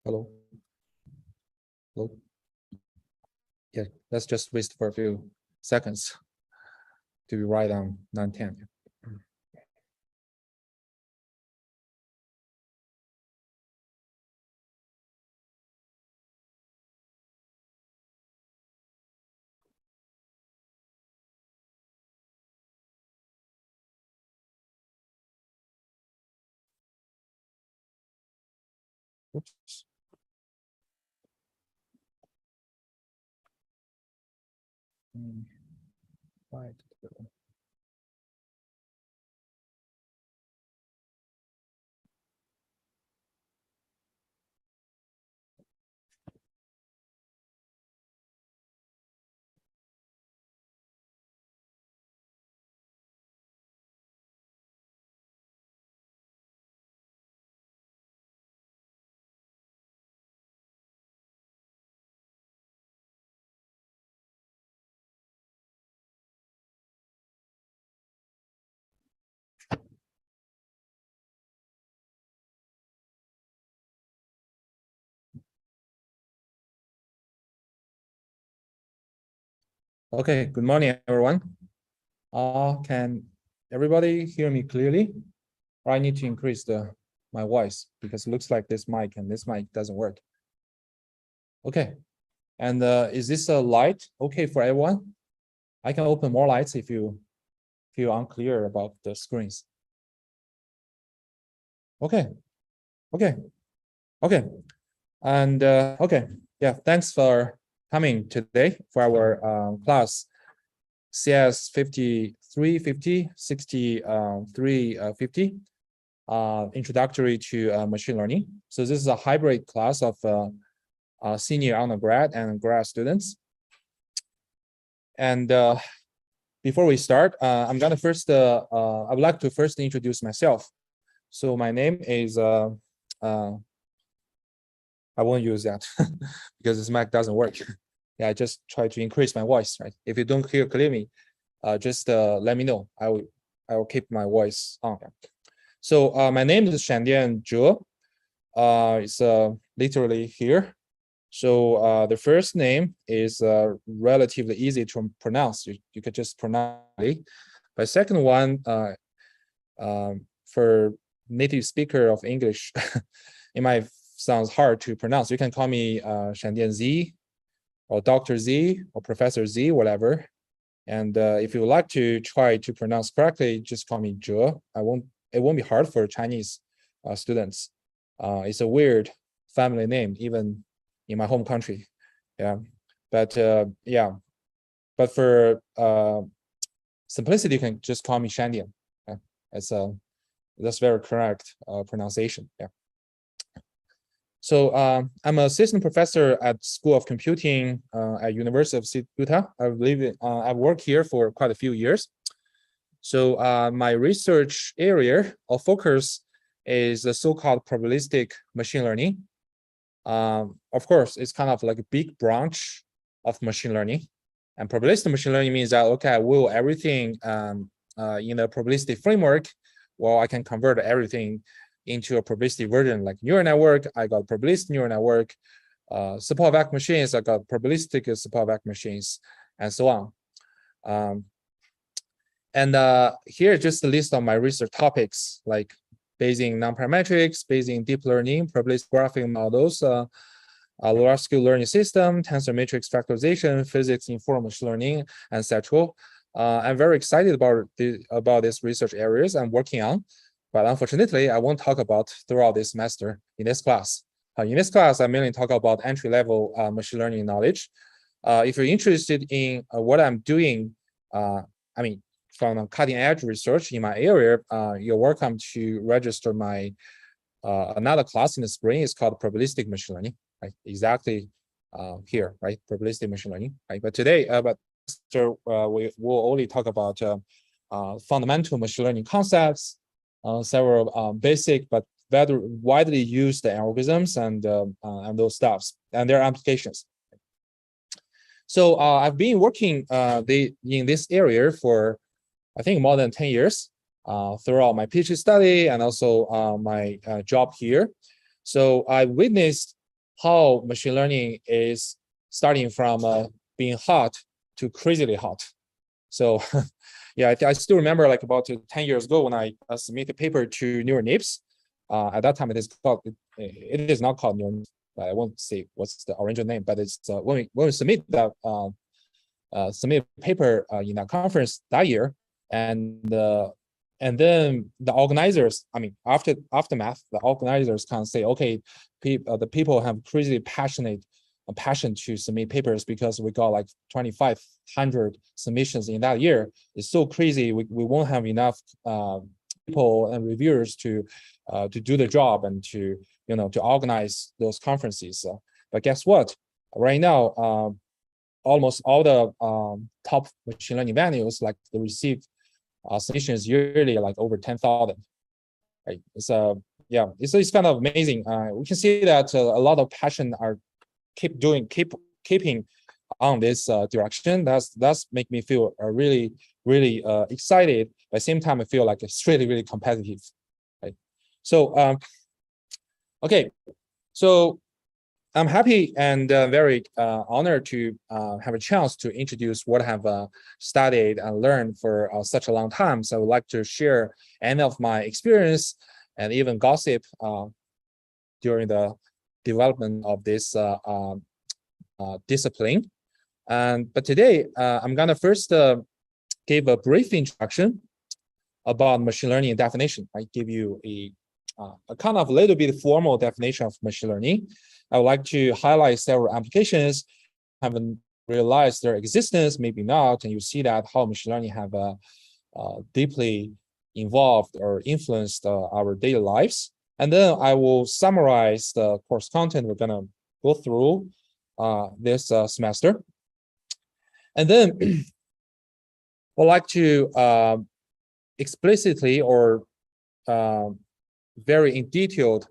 Hello. Hello. Yeah, let's just wait for a few seconds to be right on 9:10. Oops. Right. Okay, good morning, everyone. Can everybody hear me clearly? Or I need to increase my voice because it looks like this mic doesn't work. Okay, and is this a light okay for everyone? I can open more lights if you feel unclear about the screens. Okay, okay, okay. And okay, yeah, thanks for coming today for our class CS 5350, 6350, introductory to machine learning. So this is a hybrid class of senior undergrad and grad students. And before we start, I'm gonna first, I would like to first introduce myself. So my name is, I won't use that because this mic doesn't work. Yeah, I just try to increase my voice, right? If you don't hear clearly, just let me know. I will keep my voice on. So my name is Shandian Zhe. It's literally here. So the first name is relatively easy to pronounce. You could just pronounce it. But second one, for native speaker of English, it might sounds hard to pronounce. You can call me Shandian Z, or Dr. Z, or Professor Z, whatever. And if you would like to try to pronounce correctly, just call me Zhe. It won't be hard for Chinese students. It's a weird family name, even in my home country. Yeah, but yeah, but for simplicity, you can just call me Shandian. Yeah, that's very correct pronunciation. Yeah. So I'm an assistant professor at School of Computing at University of Utah. I've worked here for quite a few years. So my research area of focus is the so-called probabilistic machine learning. Of course, it's kind of like a big branch of machine learning. And probabilistic machine learning means that, okay, I will everything in a probabilistic framework, well, I can convert everything into a probabilistic version, like neural network. I got probabilistic neural network, support vector machines. I got probabilistic support vector machines, and so on. And here just a list of my research topics, like Bayesian nonparametrics, Bayesian deep learning, probabilistic graphic models, large-scale learning system, tensor matrix factorization, physics-informed machine learning, etc. I'm very excited about these research areas I'm working on. But unfortunately, I won't talk about throughout this semester in this class. In this class, I mainly talk about entry-level machine learning knowledge. If you're interested in what I'm doing, I mean, from cutting-edge research in my area, you're welcome to register my another class in the spring. It's called Probabilistic Machine Learning, right? Exactly here, right? Probabilistic machine learning, right? But today, we will only talk about fundamental machine learning concepts, several basic but very widely used algorithms and those stuffs and their applications. So I've been working in this area for, I think, more than 10 years throughout my PhD study and also my job here. So I witnessed how machine learning is starting from being hot to crazily hot. So yeah, I still remember like about 10 years ago when I submitted a paper to Neural NIPS. At that time, it is not called Neural NIPS, but I won't say what's the original name, but it's when we submit that submit a paper in that conference that year, and then the organizers, I mean, aftermath, the organizers can say, okay, the people have crazy passion to submit papers because we got like 2,500 submissions in that year. It's so crazy. We won't have enough people and reviewers to do the job and to organize those conferences. But guess what? Right now, almost all the top machine learning venues, like they receive submissions yearly like over 10,000. Right? It's it's kind of amazing. We can see that a lot of passion are keeping on this direction. That's make me feel really excited. At the same time, I feel like it's really competitive. Right? So okay, so I'm happy and very honored to have a chance to introduce what I have studied and learned for such a long time. So I would like to share any of my experience and even gossip during the development of this discipline. But today, I'm gonna first give a brief introduction about machine learning definition. I give you a kind of a little bit formal definition of machine learning. I would like to highlight several applications, haven't realized their existence, maybe not, and you see that how machine learning have deeply involved or influenced our daily lives. And then I will summarize the course content we're gonna go through this semester. And then I'd like to explicitly or very in detailed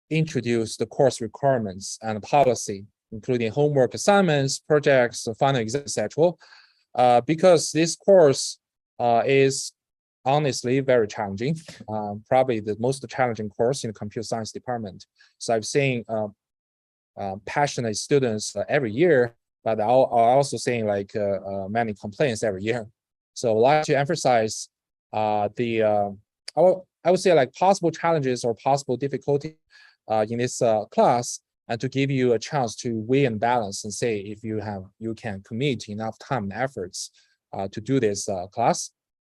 introduce the course requirements and policy, including homework assignments, projects, final exams, etc. Because this course is honestly very challenging, probably the most challenging course in the computer science department. So I've seen passionate students every year, but I'm also seeing like many complaints every year. So I'd like to emphasize I would say like possible challenges or possible difficulties in this class, and to give you a chance to weigh and balance and say if you can commit enough time and efforts to do this class.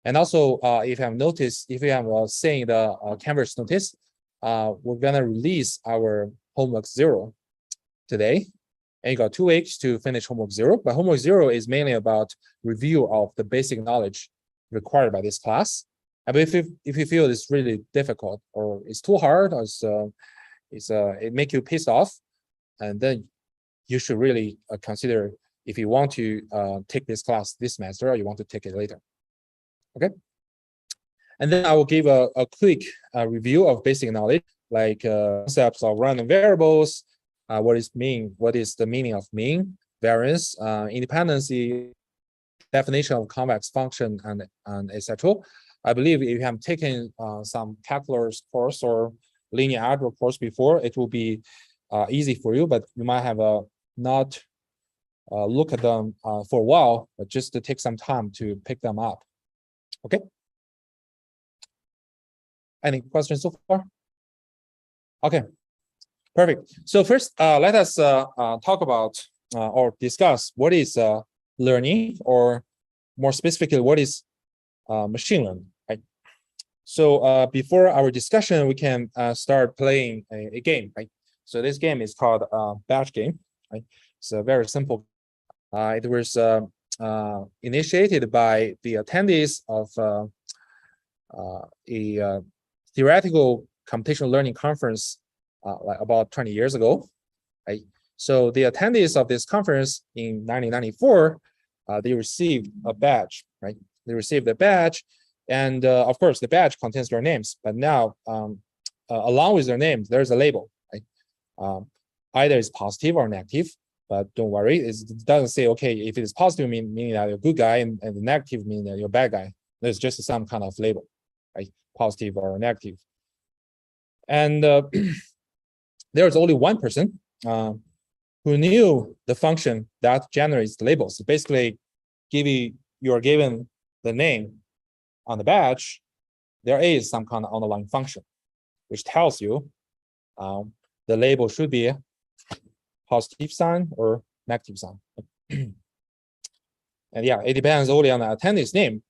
And also, if you have noticed, if you have seen the Canvas notice, we're gonna release our homework 0 today, and you got 2 weeks to finish homework 0. But homework 0 is mainly about review of the basic knowledge required by this class. And if you feel it's really difficult or it's too hard or it make you pissed off, and then you should really consider if you want to take this class this semester or you want to take it later. Okay. And then I will give a quick review of basic knowledge, like concepts of random variables, what is the meaning of mean, variance, independency, definition of convex function, and etc. I believe if you have taken some calculus course or linear algebra course before, it will be easy for you, but you might have not look at them for a while, but just to take some time to pick them up. Okay. Any questions so far? Okay, perfect. So first, let us talk about or discuss what is learning, or more specifically, what is machine learning, right? So before our discussion, we can start playing a game, right? So this game is called batch game, right? It's a very simple. It was initiated by the attendees of a theoretical computational learning conference like about 20 years ago, right? So the attendees of this conference in 1994, they received a badge, right? They received a badge, and of course the badge contains their names, but now along with their names, there's a label, right? Either it's positive or negative, but don't worry, it doesn't say, okay, if it is positive, meaning that you're a good guy, and the negative meaning that you're a bad guy. There's just some kind of label, right? Positive or negative. And there's only one person who knew the function that generates the labels. Basically, you're given the name on the badge, there is some kind of underlying function which tells you the label should be positive sign or negative sign. And yeah, it depends only on the attendee's name.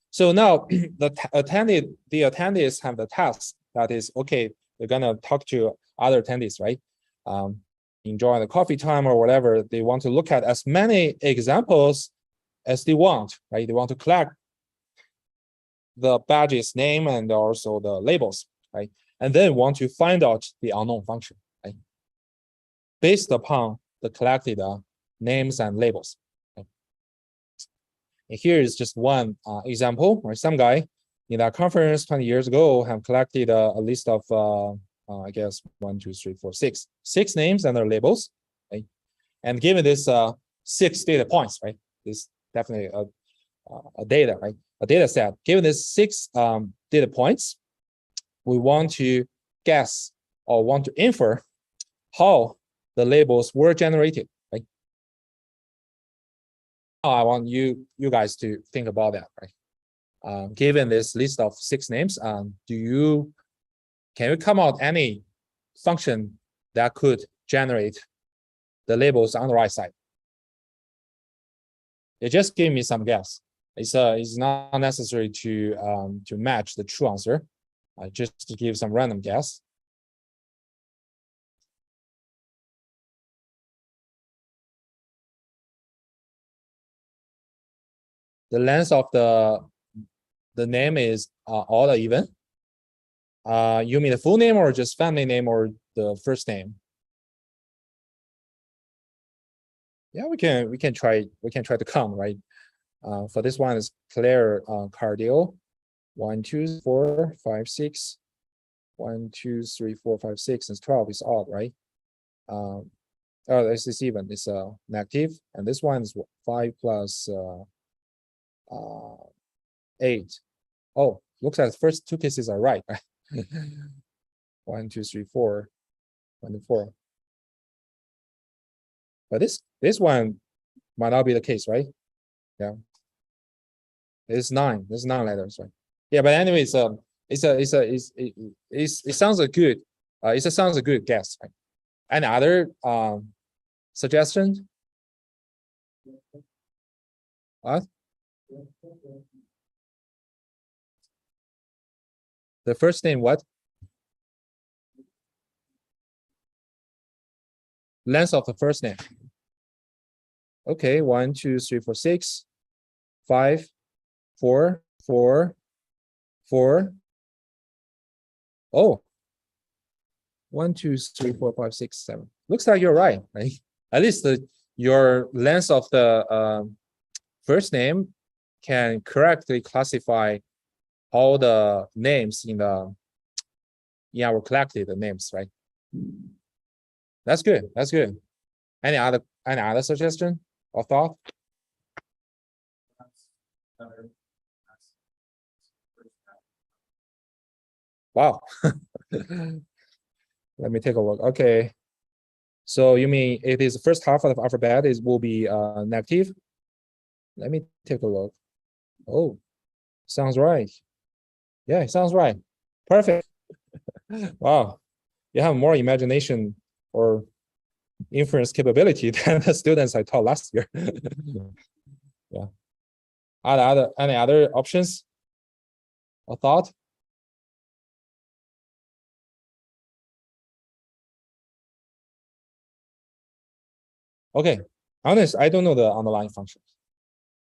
So now the attendees have the task that is, okay, they're gonna talk to other attendees, right? Enjoy the coffee time or whatever. They want to look at as many examples as they want, right? They want to collect the badge's name and also the labels, right? And then want to find out the unknown function, right? Based upon the collected names and labels. Okay? And here is just one example, right? Some guy in that conference 20 years ago have collected a list of, I guess, 1, 2, 3, 4, 6 names and their labels, right? And given this 6 data points, right? This definitely a data, right? A data set. Given this 6 data points, we want to guess or want to infer how the labels were generated, right? Now I want you guys to think about that, right? Given this list of 6 names, can you come out any function that could generate the labels on the right side? It just gave me some guess. It's not necessary to match the true answer. Just to give some random guess. The length of the name is odd or even. You mean the full name or just family name or the first name? Yeah, we can try to count, right? For this one is Claire Cardio. 1, 2, 4, 5, 6. 1, 2, 3, 4, 5, 6, and 12 is odd, right? Oh, this is even. It's negative, and this one is 5 plus 8. Oh, looks like the first 2 cases are right. 1, 2, 3, 4, 1 to 4. But this one might not be the case, right? Yeah. It's 9. There's 9 letters, right? Yeah, but anyway, it sounds a good. It sounds a good guess, right? Any other suggestions? What? The first name, what? Length of the first name. Okay, 1, 2, 3, 4, 6, 5, 4, 4, 4. Oh, 1, 2, 3, 4, 5, 6, 7. Looks like you're right, right? At least your length of the first name can correctly classify all the names in our collected names, right? That's good. That's good. Any other suggestion or thought? Wow. Let me take a look. Okay. So you mean it is the first half of the alphabet will be negative? Let me take a look. Oh, sounds right. Yeah, it sounds right. Perfect. Wow. You have more imagination or inference capability than the students I taught last year. Yeah. Any other options or thought? Okay. Honest, I don't know the underlying functions.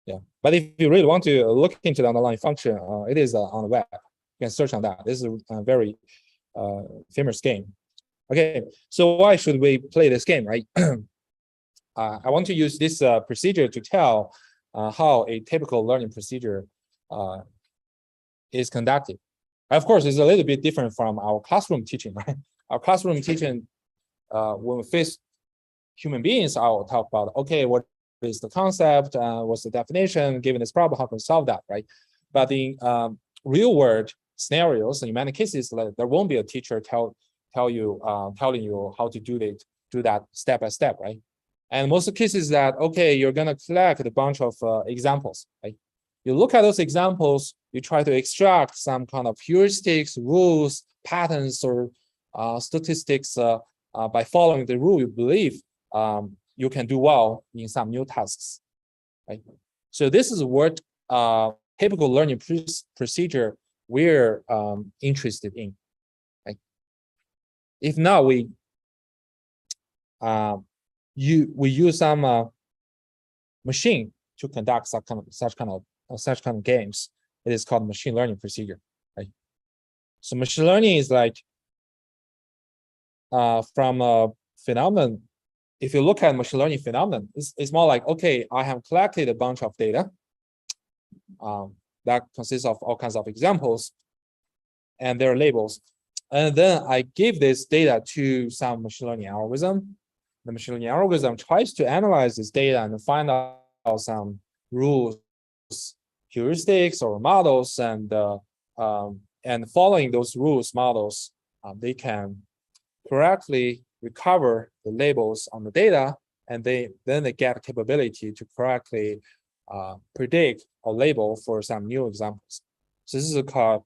Yeah, but if you really want to look into the underlying function, it is on the web. You can search on that. This is a very famous game. Okay, so why should we play this game, right? I want to use this procedure to tell how a typical learning procedure is conducted. Of course, it's a little bit different from our classroom teaching, right? Our classroom teaching, when we face human beings, I'll talk about, okay, what is the concept, what's the definition, given this problem, how can we solve that, right? But in real world scenarios, in many cases, like, there won't be a teacher telling you how to do that step by step, right? And most of the cases that, okay, you're gonna collect a bunch of examples, right? You look at those examples, you try to extract some kind of heuristics, rules, patterns, or statistics by following the rule you believe you can do well in some new tasks, right? So this is what typical learning procedure we're interested in, right? If not, we use some machine to conduct such kind of games. It is called machine learning procedure, right? So machine learning is like from a phenomenon. If you look at machine learning phenomenon, it's more like, okay, I have collected a bunch of data that consists of all kinds of examples and their labels, and then I give this data to some machine learning algorithm. The machine learning algorithm tries to analyze this data and find out some rules, heuristics, or models, and following those rules, models, they can correctly recover the labels on the data, and then they get capability to correctly predict a label for some new examples. So this is called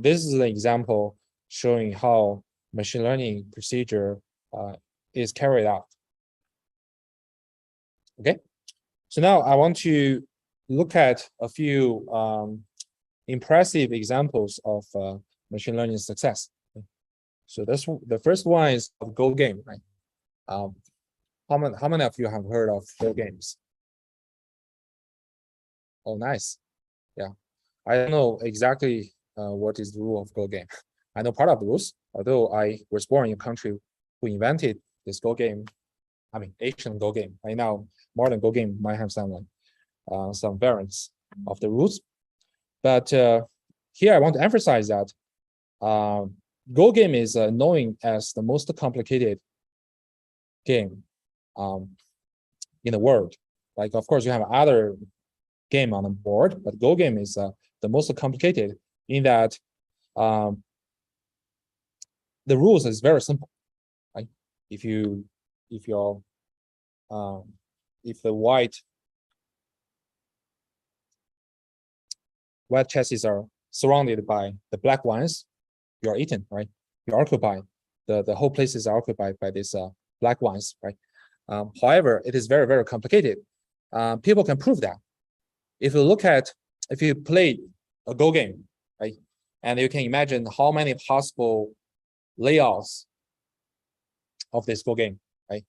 this is an example showing how machine learning procedure is carried out. Okay, so now I want to look at a few impressive examples of machine learning success. So the first one is the Go game, right? How many of you have heard of Go games? Oh, nice. Yeah, I don't know exactly what is the rule of Go game. I know part of the rules, although I was born in a country who invented this Go game. I mean, Asian Go game. Right now, modern Go game might have some variants of the rules. But here I want to emphasize that Go game is known as the most complicated game in the world. Like, of course, you have other game on the board, but Go game is the most complicated in that the rules is very simple. Right? If the white chassis are surrounded by the black ones, you are eaten, right? You're occupied. The whole place is occupied by these black ones, right? However, it is very, very complicated. People can prove that. If you play a Go game, right, and you can imagine how many possible layouts of this Go game, right?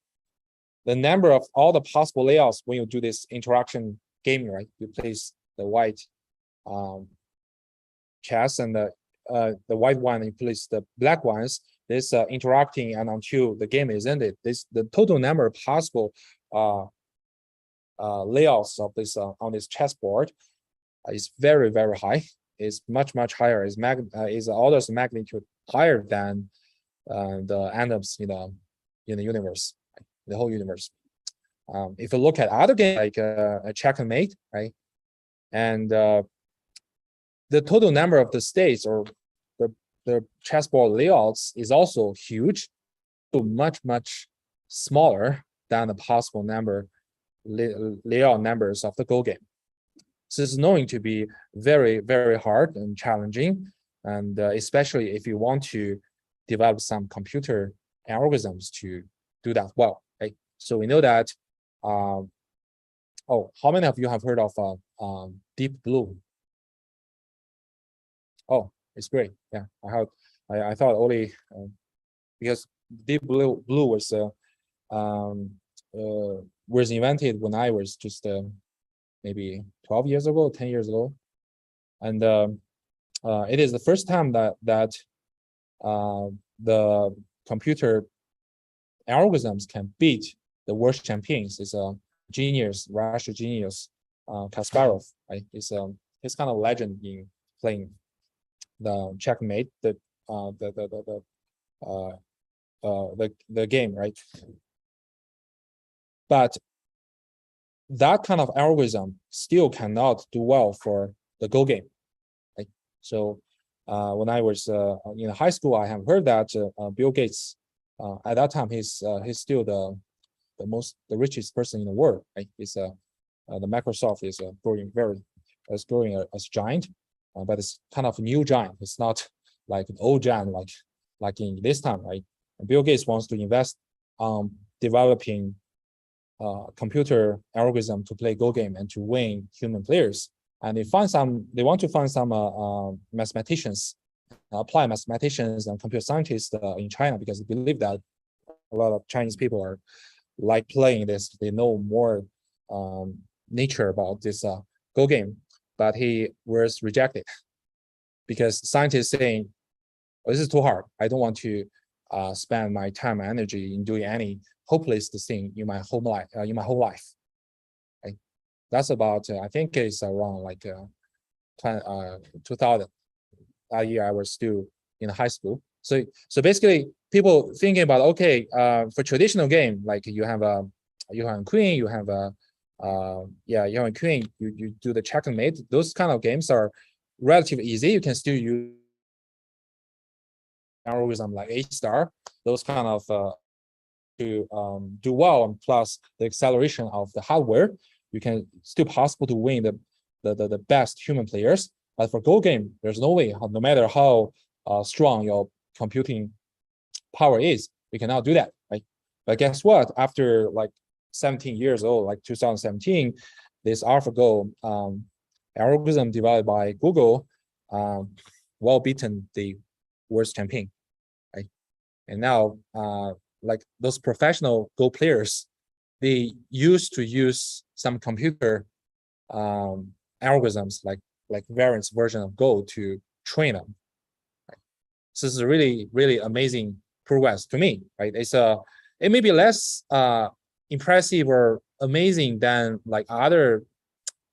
The number of all the possible layouts when you do this interaction gaming, right? You place the white chess and the white one, you place the black ones. This interacting and until the game is ended. The total number of possible layouts of this on this chessboard is very, very high. Is much higher. Is orders of magnitude higher than the atoms in the universe, right? The whole universe. If you look at other games like a checkmate, right, and the total number of the states or the chessboard layouts is also huge, so much smaller than the possible layout numbers of the Go game. So it's known to be very, very hard and challenging, and especially if you want to develop some computer algorithms to do that well, right? So we know that. Oh, how many of you have heard of Deep Blue? Oh, it's great. Yeah, I thought only because Deep Blue was invented when I was just maybe 12 years ago, 10 years ago, and it is the first time that the computer algorithms can beat the world champions. It's a genius, Russian genius, Kasparov. Right? He's kind of legend in playing the checkmate, the game, right? But that kind of algorithm still cannot do well for the Go game, right? So when I was in high school, I have heard that Bill Gates, at that time, he's still the richest person in the world. Right? He's the Microsoft is growing is growing as a giant, but it's kind of a new giant. It's not like an old giant like in this time, right? And Bill Gates wants to invest on developing computer algorithm to play Go game and to win human players. And they want to find some mathematicians, applied mathematicians and computer scientists in China, because they believe that a lot of Chinese people are like playing this. They know more nature about this Go game, but he was rejected because scientists saying, oh, this is too hard. I don't want to spend my time and energy in doing any hopeless thing in my whole life. Right? That's about I think it's around like 2000. That year I was still in high school. So basically, people thinking about, okay, for traditional game, like you have a queen, you have a queen, you do the checkmate. Those kind of games are relatively easy. You can still use algorithm like A star. Those kind of to do well, and plus the acceleration of the hardware, you can still possible to win the best human players. But for Go game, there's no way. No matter how strong your computing power is, you cannot do that, right? But guess what? After like 17 years old, like 2017, this AlphaGo algorithm developed by Google well beaten the world champion, right? And now, like those professional Go players, they used to use some computer algorithms like variants version of Go to train them. Right? So this is a really amazing progress to me, right? It may be less impressive or amazing than like other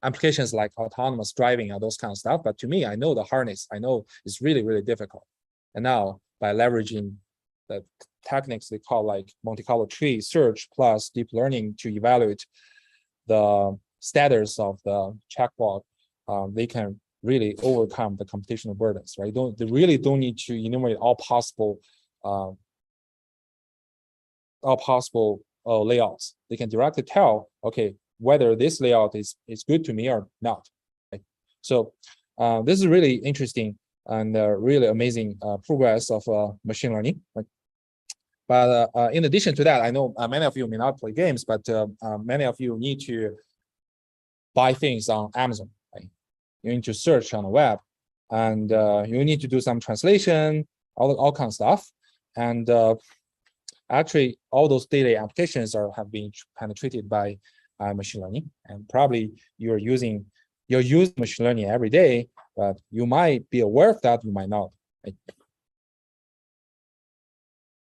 applications like autonomous driving and those kind of stuff, but to me, I know the harness. I know it's really difficult. And now by leveraging the techniques they call like Monte Carlo tree search plus deep learning to evaluate the status of the checkbox, they can really overcome the computational burdens, right? They really don't need to enumerate all possible layouts. They can directly tell, okay, whether this layout is good to me or not. Right? So this is really interesting and really amazing progress of machine learning. Right? But in addition to that, I know many of you may not play games, but many of you need to buy things on Amazon. Right? You need to search on the web, and you need to do some translation, all kind of stuff. And actually, all those daily applications have been penetrated by machine learning, and probably you're using machine learning every day, but you might be aware of that, you might not. Right?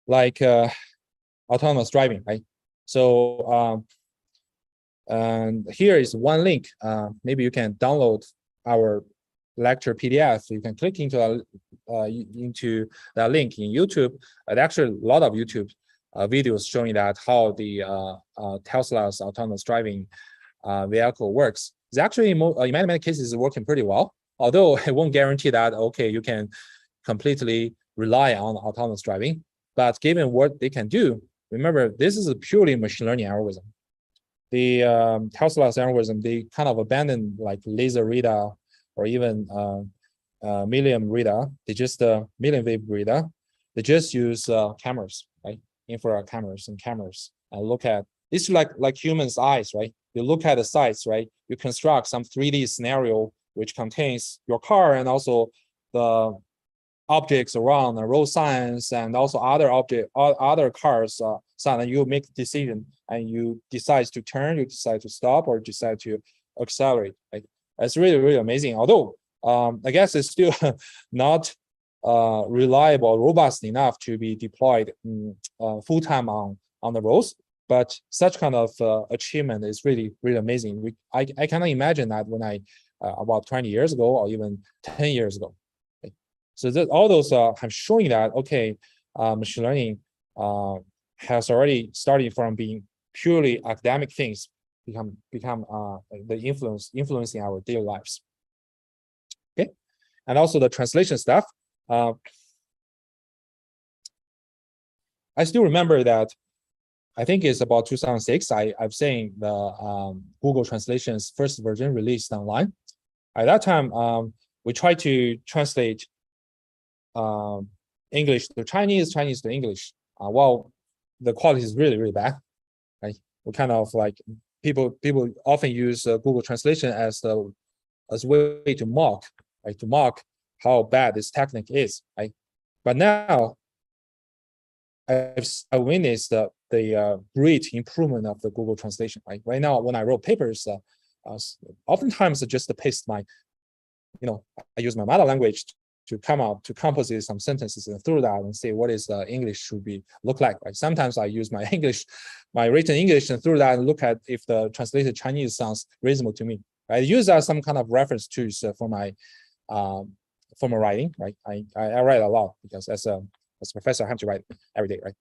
Like autonomous driving, right? So and here is one link. Maybe you can download our lecture PDF. You can click into that link in YouTube. And actually, a lot of YouTube videos showing that how the Tesla's autonomous driving vehicle works. It's actually in many cases working pretty well. Although it won't guarantee that okay, you can completely rely on autonomous driving. But given what they can do, remember this is a purely machine learning algorithm. The Tesla's algorithm, they kind of abandoned like laser radar or even million radar. They just million wave radar. They just use cameras, right? Infrared cameras and look at it's like humans' eyes, right? You look at the sites, right? You construct some 3D scenario which contains your car and also the objects around the road signs and also other cars sign, and you make a decision and you decide to turn, you decide to stop, or decide to accelerate. Right? It's really amazing. Although I guess it's still not reliable, robust enough to be deployed full time on the roads. But such kind of achievement is really amazing. I cannot imagine that when I about 20 years ago or even 10 years ago. Okay. So all those have showing that okay, machine learning has already started from being purely academic things become the influencing our daily lives. Okay, and also the translation stuff. I still remember that. I think it's about 2006. I've seen the Google Translation's first version released online. At that time, we tried to translate English to Chinese, Chinese to English. Well, the quality is really, really bad. Right? We kind of like people often use Google Translation as a way to mock, right? To mock how bad this technique is, right? But now I've witnessed the great improvement of the Google Translation. Right now, when I wrote papers, oftentimes I just paste my, I use my mother language to come out to compose some sentences and through that and say what is English should be look like. Right? Sometimes I use my English, my written English, and through that and look at if the translated Chinese sounds reasonable to me. I use that some kind of reference tools for my writing. Right, I write a lot because as a professor I have to write every day. Right,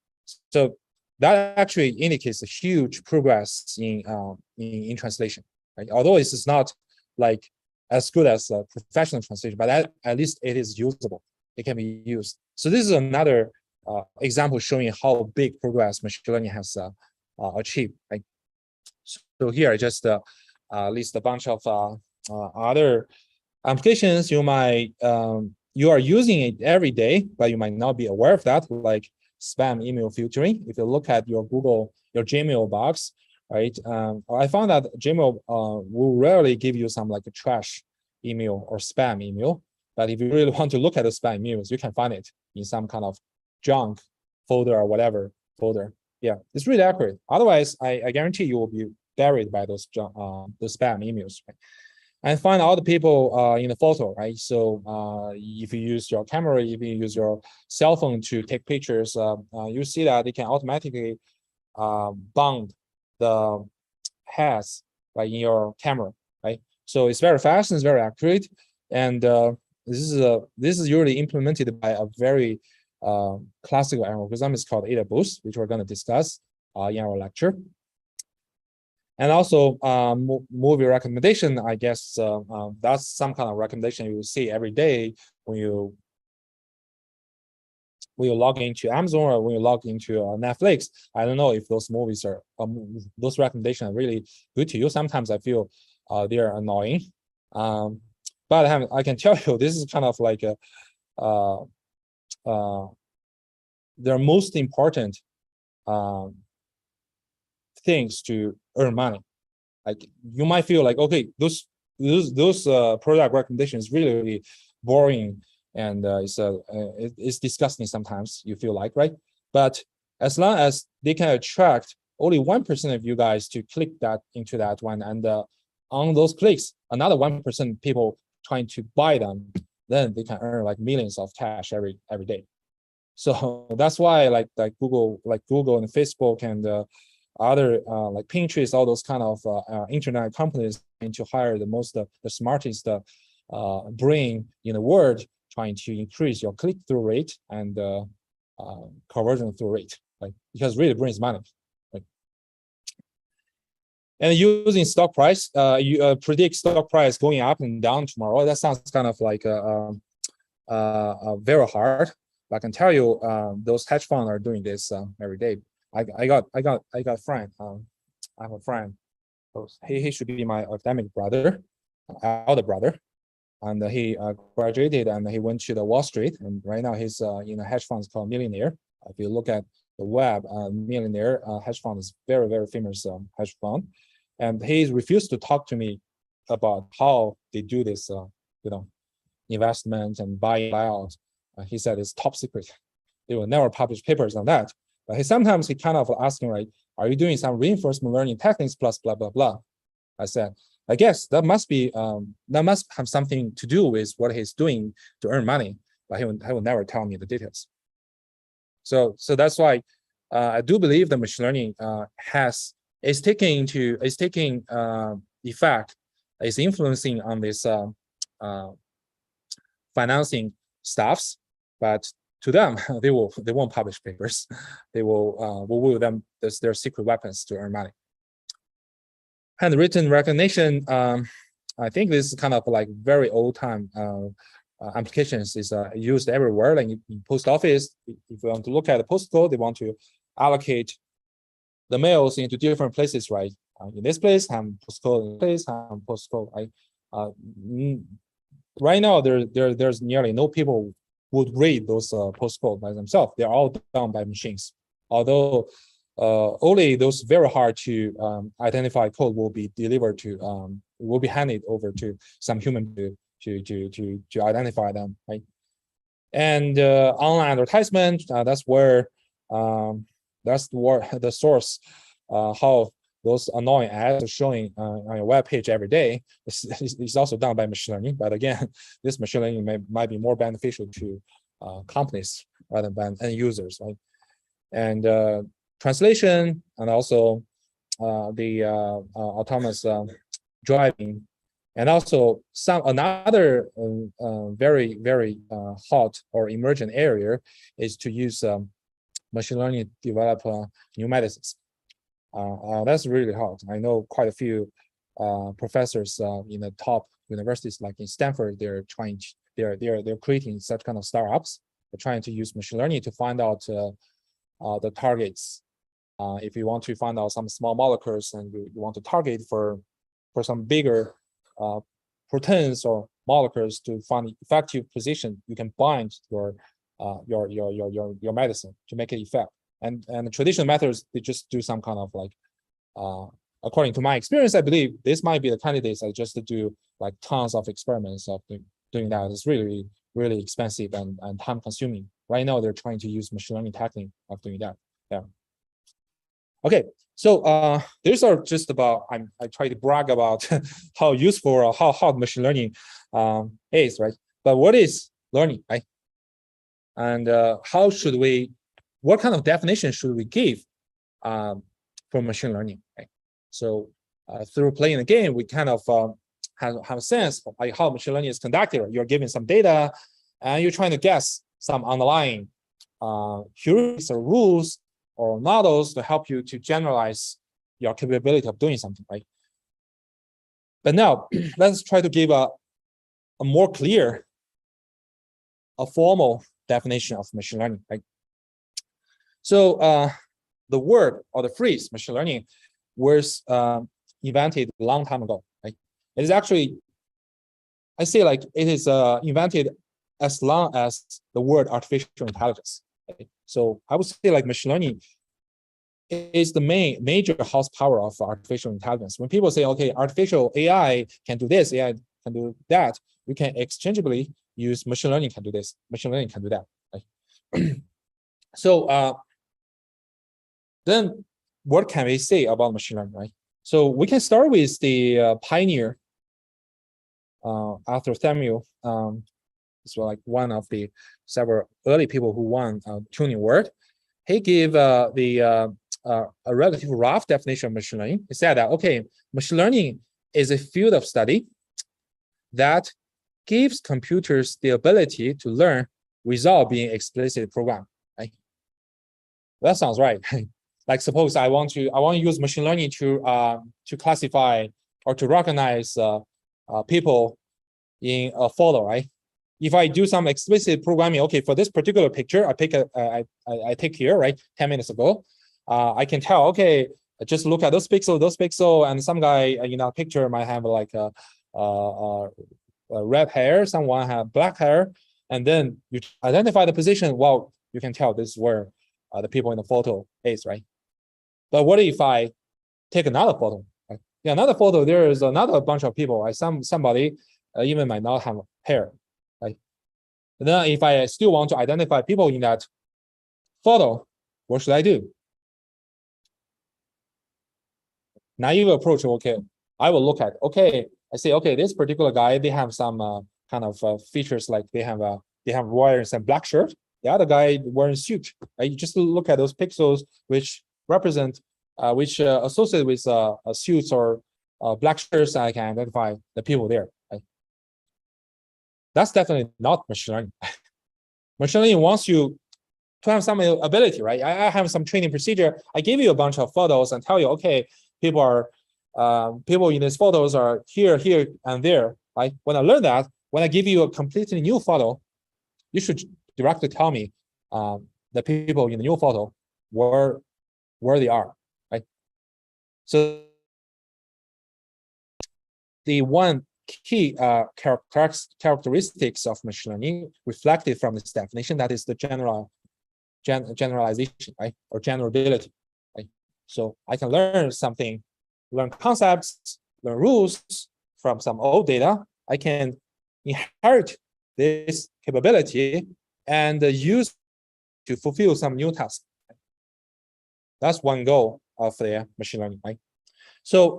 so that actually indicates a huge progress in translation. Right, although it's not like as good as a professional translation, but at least it is usable. It can be used. So this is another example showing how big progress machine learning has achieved. Right? So here I just list a bunch of other applications you might you are using it every day, but you might not be aware of that, like spam email filtering. If you look at your Gmail box, right? I found that Gmail will rarely give you some like a trash email or spam email. But if you really want to look at the spam emails, you can find it in some kind of junk folder or whatever folder. Yeah, it's really accurate. Otherwise, I guarantee you will be buried by those spam emails. Right? And find all the people in the photo, right? So if you use your camera, if you use your cell phone to take pictures, you see that it can automatically bound the heads right in your camera, right? So it's very fast and it's very accurate, and this is usually implemented by a very classical algorithm. It's called ADA boost, which we're going to discuss in our lecture. And also movie recommendation, I guess that's some kind of recommendation you will see every day when you log into Amazon or when you log into Netflix. I don't know if those movies are those recommendations are really good to you. Sometimes I feel they're annoying, but I can tell you this is kind of like their most important things to earn money. Like you might feel like, okay, those product recommendations really, really boring and it's disgusting sometimes, you feel like, right? But as long as they can attract only 1% of you guys to click into that one, and on those clicks, another 1% people trying to buy them, then they can earn like millions of cash every day. So that's why like Google and Facebook and other like Pinterest, all those kind of internet companies trying to hire the smartest brain in the world, trying to increase your click-through rate and conversion through rate, like because it really brings money. Right? And using stock price, you predict stock price going up and down tomorrow. That sounds kind of like very hard. But I can tell you, those hedge funds are doing this every day. I got a friend. I have a friend. He should be my academic brother, elder brother, and he graduated and he went to the Wall Street. And right now he's in a hedge fund called Millionaire. If you look at the web, Millionaire hedge fund is very, very famous hedge fund, and he refused to talk to me about how they do this, investment and buy out. He said it's top secret. They will never publish papers on that. But sometimes he kind of asking, right, are you doing some reinforcement learning techniques plus blah, blah, blah? I said, I guess that must have something to do with what he's doing to earn money, but he will never tell me the details. So that's why I do believe the machine learning is taking effect, is influencing on this financing stuffs, but to them, they won't publish papers. They will them their secret weapons to earn money. Handwritten recognition. I think this is kind of like very old time applications is used everywhere. Like in post office, if you want to look at the postcode, they want to allocate the mails into different places, right? In this place, I'm postcode. In this place, I'm postcode. Right now, there's nearly no people would read those postcode by themselves. They're all done by machines. Although only those very hard to identify code will be delivered to will be handed over to some human to identify them, right? And online advertisement, that's where the source how those annoying ads are showing on your web page every day. It's also done by machine learning, but again, this machine learning might be more beneficial to companies rather than end users, right? And translation, and also the autonomous driving, and also another very hot or emergent area is to use machine learning to develop new medicines. That's really hot. I know quite a few professors in the top universities, like in Stanford. They're creating such kind of startups. They're trying to use machine learning to find out the targets. If you want to find out some small molecules and you want to target for some bigger proteins or molecules to find effective position, you can bind your medicine to make it effect. And the traditional methods, they just do some kind of like, according to my experience, I believe this might be the candidates that just do like tons of experiments of doing that. It's really expensive and time consuming. Right now, they're trying to use machine learning technique of doing that. Yeah. Okay, so these are just about, I try to brag about how useful or how hard machine learning is, right? But what is learning, right? And how should we, what kind of definition should we give for machine learning, right? So through playing the game, we kind of have a sense of like how machine learning is conducted. You're given some data and you're trying to guess some underlying heuristics or rules or models to help you to generalize your capability of doing something, right? But now let's try to give a more clear, a formal definition of machine learning, right? So the word or the phrase machine learning was invented a long time ago, right? It is actually, I say like it is invented as long as the word artificial intelligence. Right? So I would say like machine learning is the major horsepower of artificial intelligence. When people say, okay, artificial AI can do this, AI can do that, we can exchangeably use machine learning can do this, machine learning can do that. Right? So then what can we say about machine learning, right? So we can start with the pioneer, Arthur Samuel. It's like one of the several early people who won Turing Award. He gave a relatively rough definition of machine learning. He said that, okay, machine learning is a field of study that gives computers the ability to learn without being explicitly programmed. Right? That sounds right. Like suppose I want to use machine learning to classify or to recognize people in a photo, right? If I do some explicit programming, okay, for this particular picture, I take here, right, 10 minutes ago, I can tell, okay, just look at those pixels, and some guy in that picture might have like a red hair, someone have black hair, and then you identify the position. Well, you can tell this is where the people in the photo is, right? But what if I take another photo? Right? Yeah, another photo. There is another bunch of people. Right? Somebody even might not have hair. Right? And then if I still want to identify people in that photo, what should I do? Naive approach. Okay, I will look at. Okay, I say, okay, this particular guy, they have some kind of features like they have wearing some black shirt. The other guy wearing suit. Right? You just look at those pixels which represent, associated with suits or black shirts. I can identify the people there. Right? That's definitely not machine learning. Machine learning wants you to have some ability, right? I have some training procedure. I give you a bunch of photos and tell you, okay, people in these photos are here, and there. Right? When I learn that, when I give you a completely new photo, you should directly tell me the people in the new photo where they are, right? So the one key characteristics of machine learning reflected from this definition, that is the generalization, right, or generability, right? So I can learn something, learn concepts, learn rules from some old data. I can inherit this capability and use to fulfill some new tasks. That's one goal of the machine learning, right? So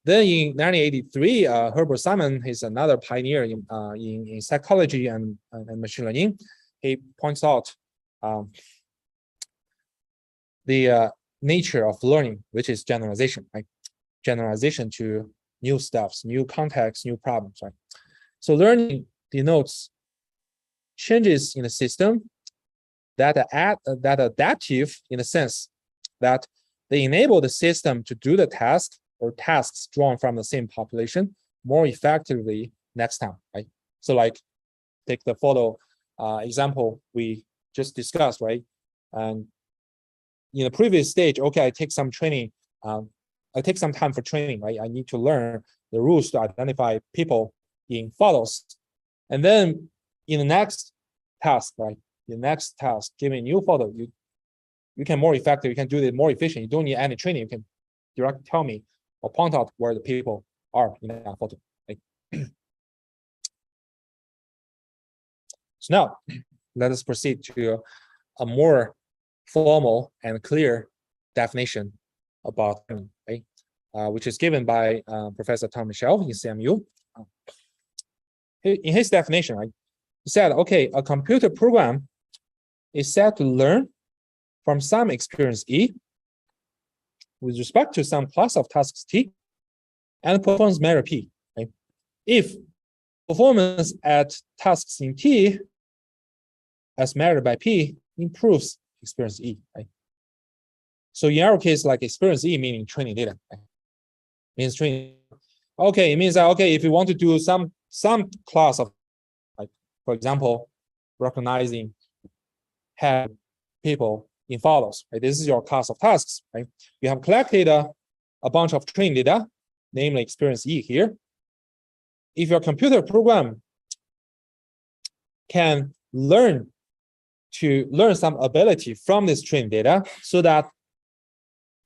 then in 1983, Herbert Simon is another pioneer in psychology and machine learning. He points out the nature of learning, which is generalization, right? Generalization to new stuffs, new contexts, new problems, right? So learning denotes changes in the system that are adaptive in the sense that they enable the system to do the task or tasks drawn from the same population more effectively next time, right? So like take the photo example we just discussed, right? And in the previous stage, okay, I take some training, I take some time for training, right? I need to learn the rules to identify people in photos. And then in the next task, right? The next task, given a new photo, you can more effective, you can do it more efficient. You don't need any training. You can directly tell me or point out where the people are in that photo. Right? So now let us proceed to a more formal and clear definition about learning, right? Which is given by Professor Tom Michel in CMU. In his definition, right, he said, okay, a computer program is said to learn from some experience E with respect to some class of tasks T and performance measure P. Right? If performance at tasks in T as measured by P improves experience E. Right? So in our case, like experience E meaning training data, right? Means training. Okay, it means that okay, if you want to do some class of, like for example, recognizing head people in photos, right? This is your class of tasks, right? You have collected a bunch of training data, namely experience E here. If your computer program can learn some ability from this training data, so that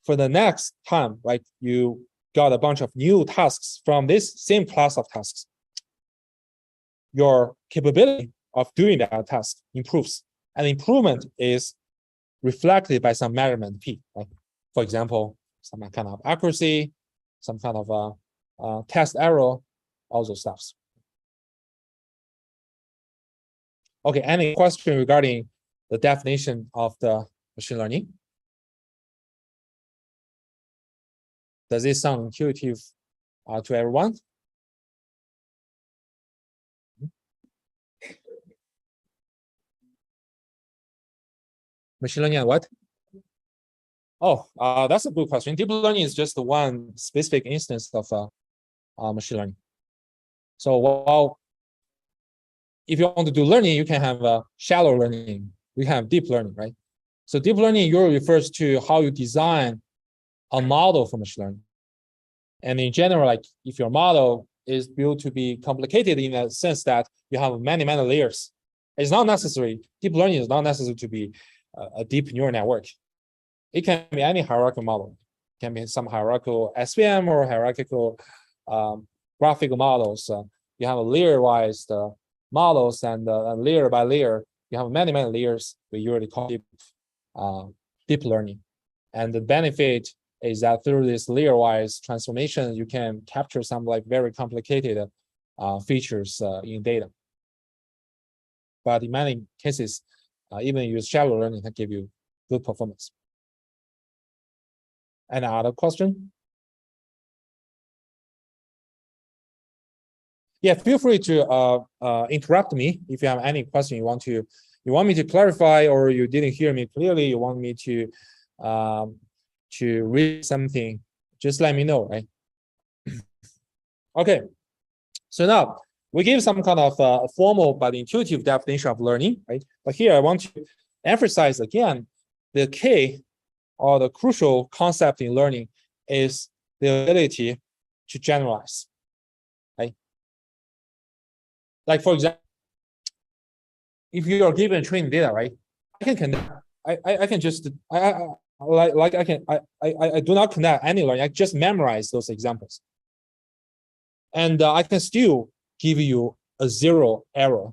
for the next time, right, you got a bunch of new tasks from this same class of tasks, your capability of doing that task improves. And improvement is reflected by some measurement P, right? For example, some kind of accuracy, some kind of test error, all those stuffs. Okay, any question regarding the definition of the machine learning? Does this sound intuitive to everyone? Machine learning and what? Oh, that's a good question. Deep learning is just one specific instance of machine learning. So while if you want to do learning, you can have shallow learning. We have deep learning, right? So deep learning usually refers to how you design a model for machine learning. And in general, like if your model is built to be complicated in a sense that you have many layers, it's not necessary. Deep learning is not necessary to be a deep neural network. It can be any hierarchical model. It can be some hierarchical SVM or hierarchical graphical models. You have a layer-wise models, and layer by layer, you have many layers. We usually call it deep learning. And the benefit is that through this layer-wise transformation, you can capture some like very complicated features in data. But in many cases, even use shallow learning can give you good performance. Any other question? Yeah, feel free to interrupt me if you have any question you want me to clarify, or you didn't hear me clearly, you want me to read something, just let me know, right? Okay, so now we give some kind of formal but intuitive definition of learning, right? But here I want to emphasize again, the key or the crucial concept in learning is the ability to generalize, right? Like for example, if you are given training data, right? I can connect. I can just I do not connect any learning. I just memorize those examples, and I can still give you a 0 error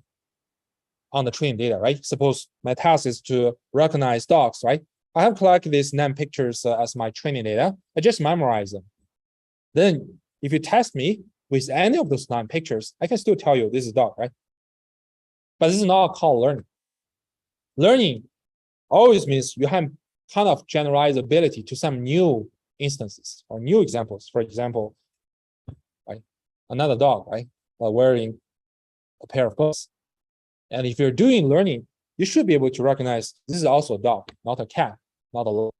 on the training data, right? Suppose my task is to recognize dogs, right? I have collected these 9 pictures as my training data. I just memorize them. Then if you test me with any of those 9 pictures, I can still tell you this is dog, right? But this is not called learning. Learning always means you have kind of generalizability to some new instances or new examples. For example, right, another dog, right, wearing a pair of gloves. And if you're doing learning, you should be able to recognize this is also a dog, not a cat, not a dog,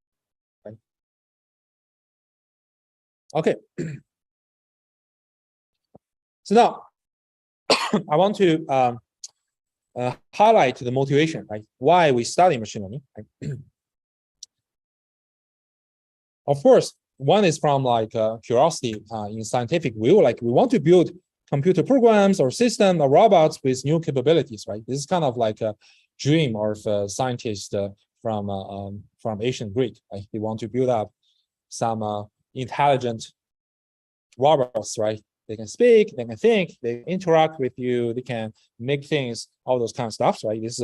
right? Okay. So now I want to highlight the motivation, right? Why we study machine learning. Right? Of course, one is from like curiosity in scientific view, like we want to build computer programs or systems or robots with new capabilities, right? This is kind of like a dream of a scientist from ancient Greek, right? They want to build up some intelligent robots, right? They can speak, they can think, they interact with you, they can make things, all those kind of stuff, right? This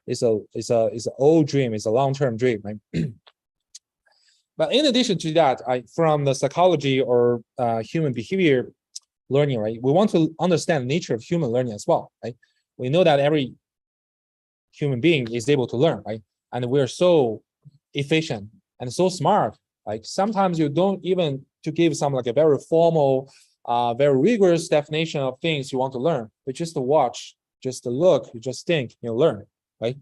is an old dream, it's a long-term dream, right? But in addition to that, from the psychology or human behavior learning, right? We want to understand the nature of human learning as well, right? We know that every human being is able to learn, right? And we're so efficient and so smart. Like sometimes you don't even to give some like a very formal, very rigorous definition of things you want to learn, but just to watch, just to look, you just think, you learn, right?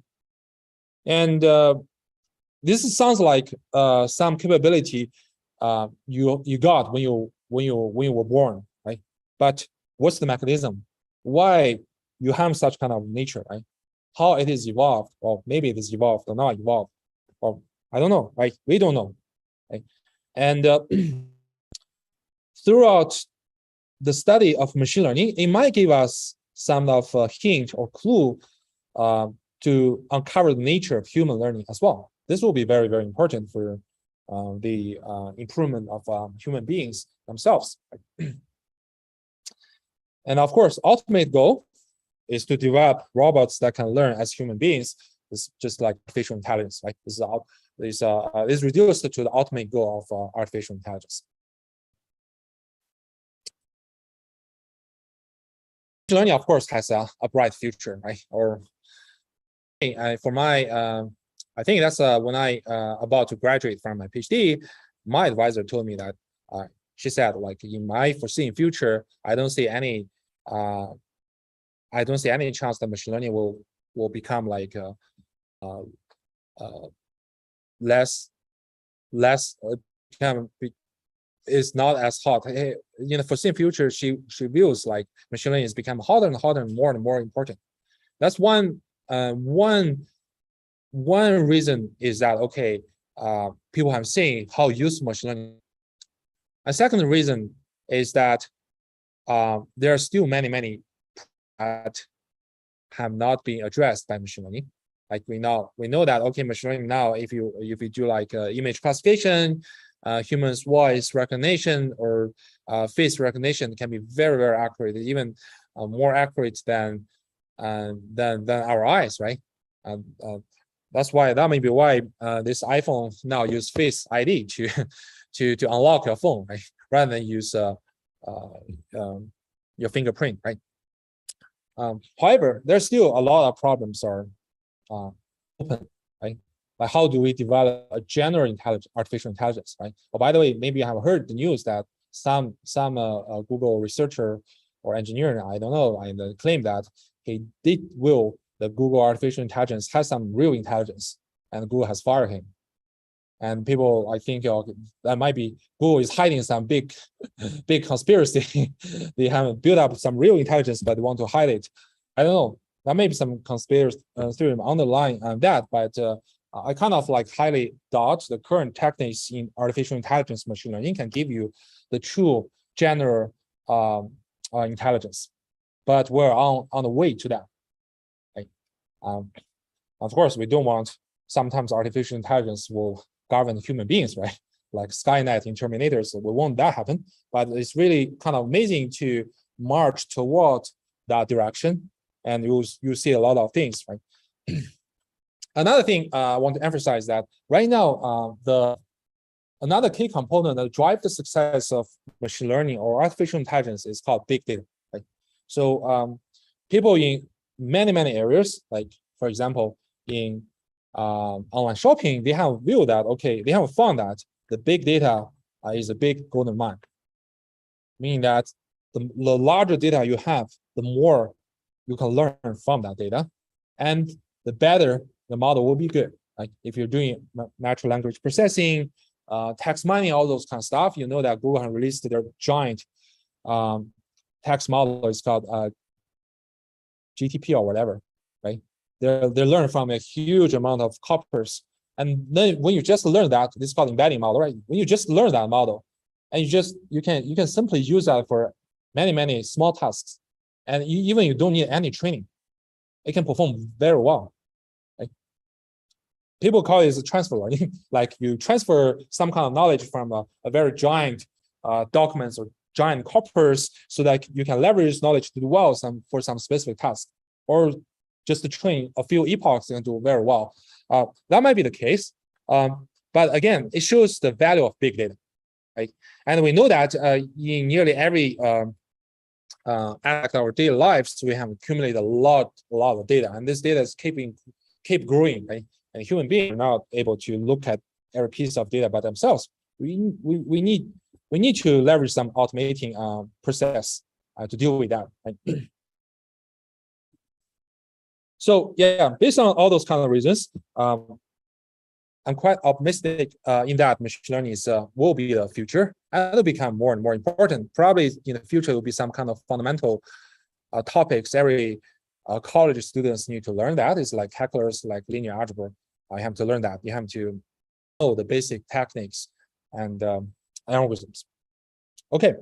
And this sounds like some capability you got when you were born, right? But what's the mechanism? Why you have such kind of nature, right? How it is evolved, or maybe it is evolved or not evolved, or I don't know, right? We don't know, right? And throughout the study of machine learning, it might give us some of a hint or clue to uncover the nature of human learning as well. This will be very, very important for the improvement of human beings themselves. And of course, ultimate goal is to develop robots that can learn as human beings. It's just like artificial intelligence, right? This is reduced to the ultimate goal of artificial intelligence. Learning, of course, has a bright future, right? Or for my, I think that's when I about to graduate from my PhD, my advisor told me that she said, like, in my foreseeing future, I don't see any chance that machine learning will become like less is not as hot. In the foreseeing future, she views like machine learning is becoming hotter and hotter and more important. That's one reason is that okay, people have seen how useful machine learning. A second reason is that there are still many that have not been addressed by machine learning. Like we know that okay, machine learning now, if you do like image classification, human's voice recognition or face recognition can be very accurate, even more accurate than our eyes, right? That's why that may be why this iPhone now use Face ID to unlock your phone, right? Rather than use your fingerprint, right? However, there's still a lot of problems are open, right? Like how do we develop a general artificial intelligence, right? Oh, by the way, maybe you have heard the news that some Google researcher or engineer, I don't know, and claim that he did will the Google artificial intelligence has some real intelligence, and Google has fired him. And people, I think that might be Google is hiding some big conspiracy. They haven't built up some real intelligence, but they want to hide it. I don't know. That may be some conspiracy theory underlying that, but I kind of like highly doubt the current techniques in artificial intelligence machine learning can give you the true general intelligence. But we're on the way to that. Right? Of course, we don't want sometimes artificial intelligence will govern human beings, right? Like Skynet in Terminators, we want that happen. But it's really kind of amazing to march toward that direction, and you see a lot of things, right? Another thing I want to emphasize that right now, another key component that drives the success of machine learning or artificial intelligence is called big data, right? So people in many areas, like for example, in online shopping, they have viewed that, okay, they have found that the big data is a big golden mine, meaning that the larger data you have, the more you can learn from that data, and the better the model will be good. Like if you're doing natural language processing, text mining, all those kind of stuff, you know that Google has released their giant text model. It's called GTP or whatever, right? They're learning from a huge amount of corpus. And then when you just learn that, this is called embedding model, right? When you just learn that model, and you can simply use that for many small tasks, and even you don't need any training, it can perform very well. Right? People call it transfer learning. Like you transfer some kind of knowledge from a very giant documents or giant corpus, so that you can leverage knowledge to do well for some specific task, or just to train a few epochs and do very well. That might be the case, but again, it shows the value of big data, right? And we know that in nearly every aspect of our daily lives, we have accumulated a lot of data, and this data is keep growing, right? And human beings are not able to look at every piece of data by themselves. We need to leverage some automating process to deal with that. Right? So yeah, based on all those kind of reasons, I'm quite optimistic in that machine learning will be the future, and it'll become more and more important. Probably in the future, it will be some kind of fundamental topics every college students need to learn. That is like calculus, like linear algebra. You have to learn that. You have to know the basic techniques and algorithms. Okay,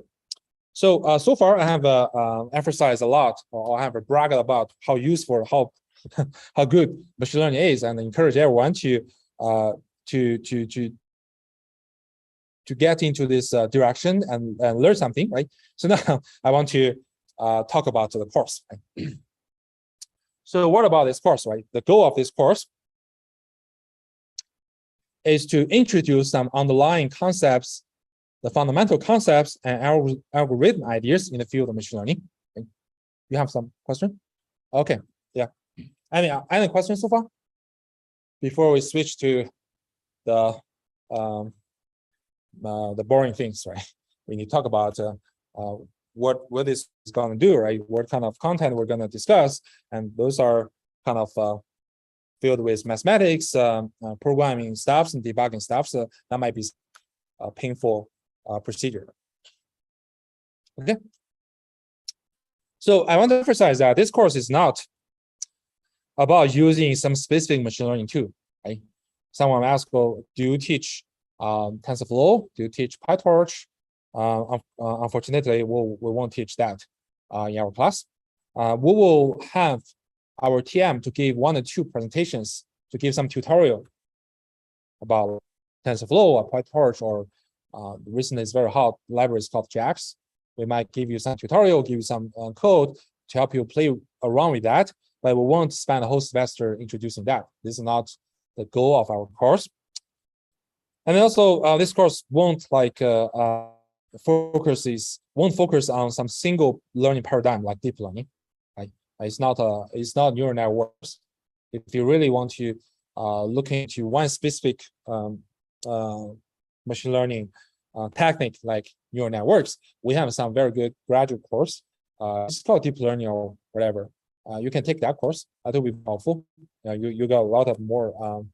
so so far I have emphasized a lot, or I have bragged about how useful, how good machine learning is, and encourage everyone to get into this direction and learn something, right? So now I want to talk about the course. Right? So what about this course, right? The goal of this course is to introduce some underlying concepts, the fundamental concepts and algorithm ideas in the field of machine learning. Okay. You have some question? Okay, yeah. Any questions so far? Before we switch to the boring things, right? We need to talk about what this is going to do, right? What kind of content we're going to discuss, and those are kind of filled with mathematics, programming stuffs, and debugging stuff. So that might be a painful procedure. Okay. So I want to emphasize that this course is not about using some specific machine learning tool. Right? Someone asked, well, do you teach TensorFlow? Do you teach PyTorch? Unfortunately, we won't teach that in our class. We will have our TM to give 1 or 2 presentations to give some tutorial about TensorFlow or PyTorch, or recently it's very hot libraries called JAX. We might give you some tutorial, give you some code to help you play around with that, but we won't spend a whole semester introducing that. This is not the goal of our course. And also, this course won't like focus on some single learning paradigm like deep learning. Right? It's not neural networks. If you really want to look into one specific machine learning technique like neural networks, we have some very good graduate course. It's called deep learning or whatever. You can take that course. That will be helpful. You got a lot of more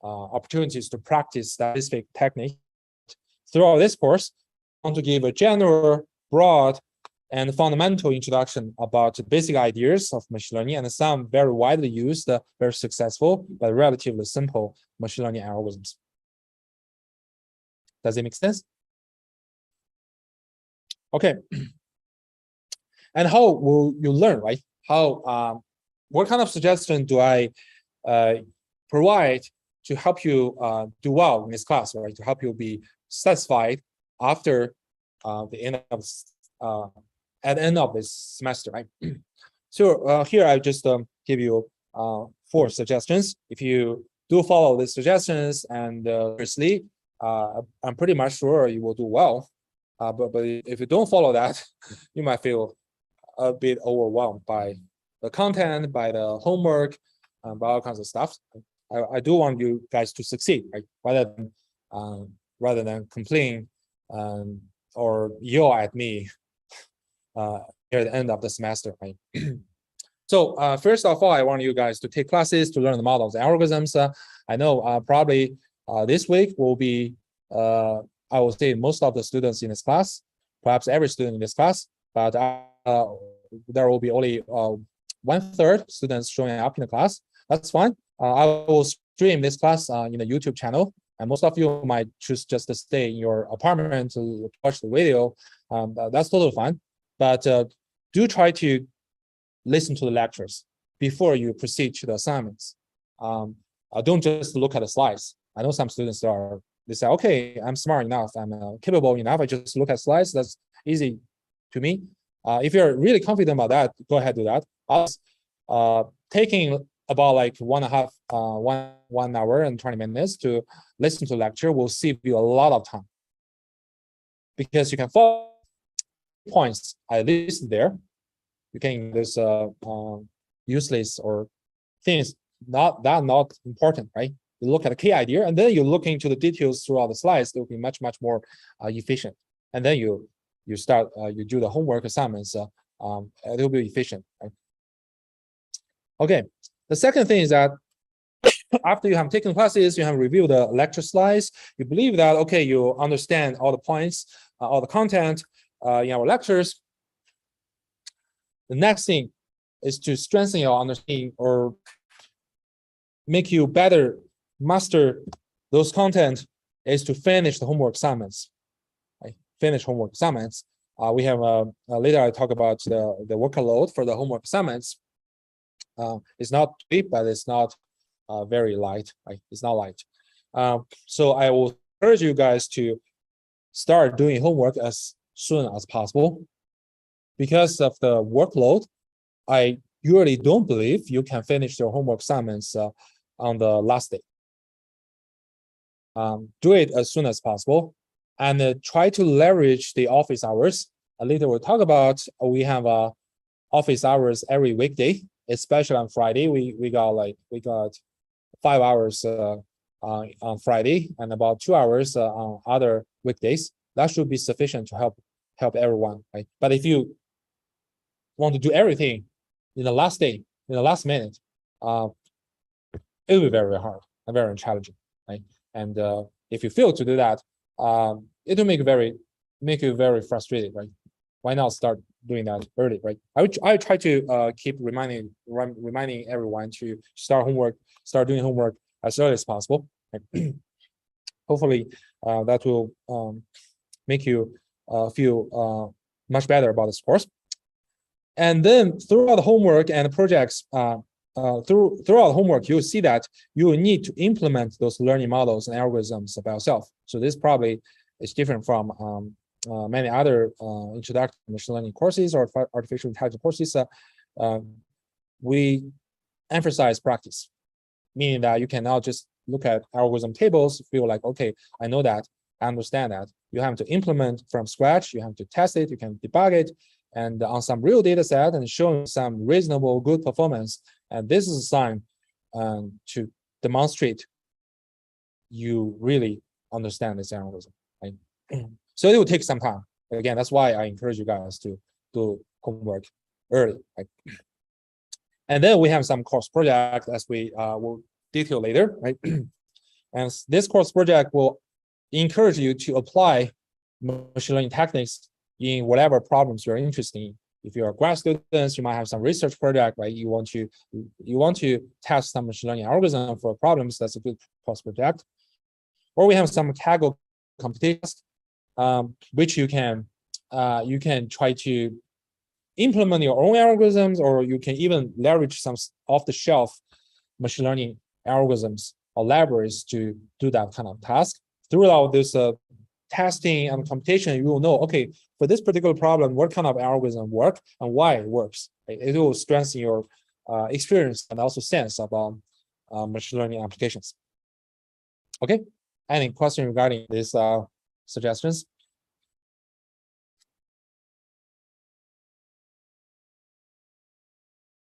opportunities to practice statistical technique. Throughout this course, I want to give a general, broad, and fundamental introduction about the basic ideas of machine learning and some very widely used, very successful, but relatively simple machine learning algorithms. Does it make sense? Okay. And how will you learn, right? How, what kind of suggestion do I provide to help you do well in this class, right? To help you be satisfied after the end of at the end of this semester, right? So here I just give you 4 suggestions. If you do follow these suggestions and seriously, I'm pretty much sure you will do well. But if you don't follow that, you might feel a bit overwhelmed by the content, by the homework, by all kinds of stuff. I do want you guys to succeed, right? Rather than complain or yell at me near the end of the semester, right? So first of all, I want you guys to take classes to learn the models and algorithms. I know probably this week will be, I will say, most of the students in this class, perhaps every student in this class, but there will be only 1/3 students showing up in the class. That's fine. I will stream this class in the YouTube channel, and most of you might choose just to stay in your apartment to watch the video. That's totally fine. But do try to listen to the lectures before you proceed to the assignments. Don't just look at the slides. I know some students they say, okay, I'm smart enough, I'm capable enough, I just look at slides, that's easy to me. If you're really confident about that, go ahead, do that. Taking about like 1 hour and 20 minutes to listen to the lecture will save you a lot of time, because you can follow points I listed there. You can this useless or things not important, right? You look at the key idea, and then you look into the details throughout the slides. It will be much more efficient. And then you start you do the homework assignments. It will be efficient, right? Okay. The second thing is that after you have taken classes, you have reviewed the lecture slides, you believe that, okay, you understand all the points, all the content in our lectures. The next thing is to strengthen your understanding or make you better master those content, is to finish the homework assignments. Right? Finish homework assignments. We have later I talk about the workload for the homework assignments. It's not deep, but it's not very light. Right? It's not light. So I will encourage you guys to start doing homework as soon as possible. Because of the workload, I usually don't believe you can finish your homework assignments on the last day. Do it as soon as possible, and try to leverage the office hours. Later we'll talk about, we have office hours every weekday, especially on Friday. We got 5 hours on Friday and about 2 hours on other weekdays. That should be sufficient to help everyone, right? But if you want to do everything in the last day, in the last minute, it will be very hard and very challenging, right? And if you fail to do that, it will make you very frustrated, right? Why not start doing that early, right? I try to keep reminding everyone to start doing homework as early as possible. Right? Hopefully, that will make you feel much better about this course. And then throughout the homework and the projects, throughout homework, you'll see that you will need to implement those learning models and algorithms by yourself. So this probably is different from many other introductory machine learning courses or artificial intelligence courses. We emphasize practice, meaning that you cannot just look at algorithm tables, feel like, okay, I know that, I understand that. You have to implement from scratch, you have to test it, you can debug it, and on some real data set and showing some reasonable good performance. And this is a sign to demonstrate you really understand this algorithm. Right? So it will take some time. Again, that's why I encourage you guys to do homework early. Right? And then we have some course project as we will detail later. Right? And this course project will encourage you to apply machine learning techniques in whatever problems you're interested in. If you're a grad student, you might have some research project, right? You want to test some machine learning algorithm for problems. That's a good course project. Or we have some Kaggle computations, which you can try to implement your own algorithms, or you can even leverage some off-the-shelf machine learning algorithms or libraries to do that kind of task. Throughout this testing and computation, you will know, okay, for this particular problem, what kind of algorithm work and why it works. It will strengthen your experience and also sense about machine learning applications. Okay, any question regarding these suggestions?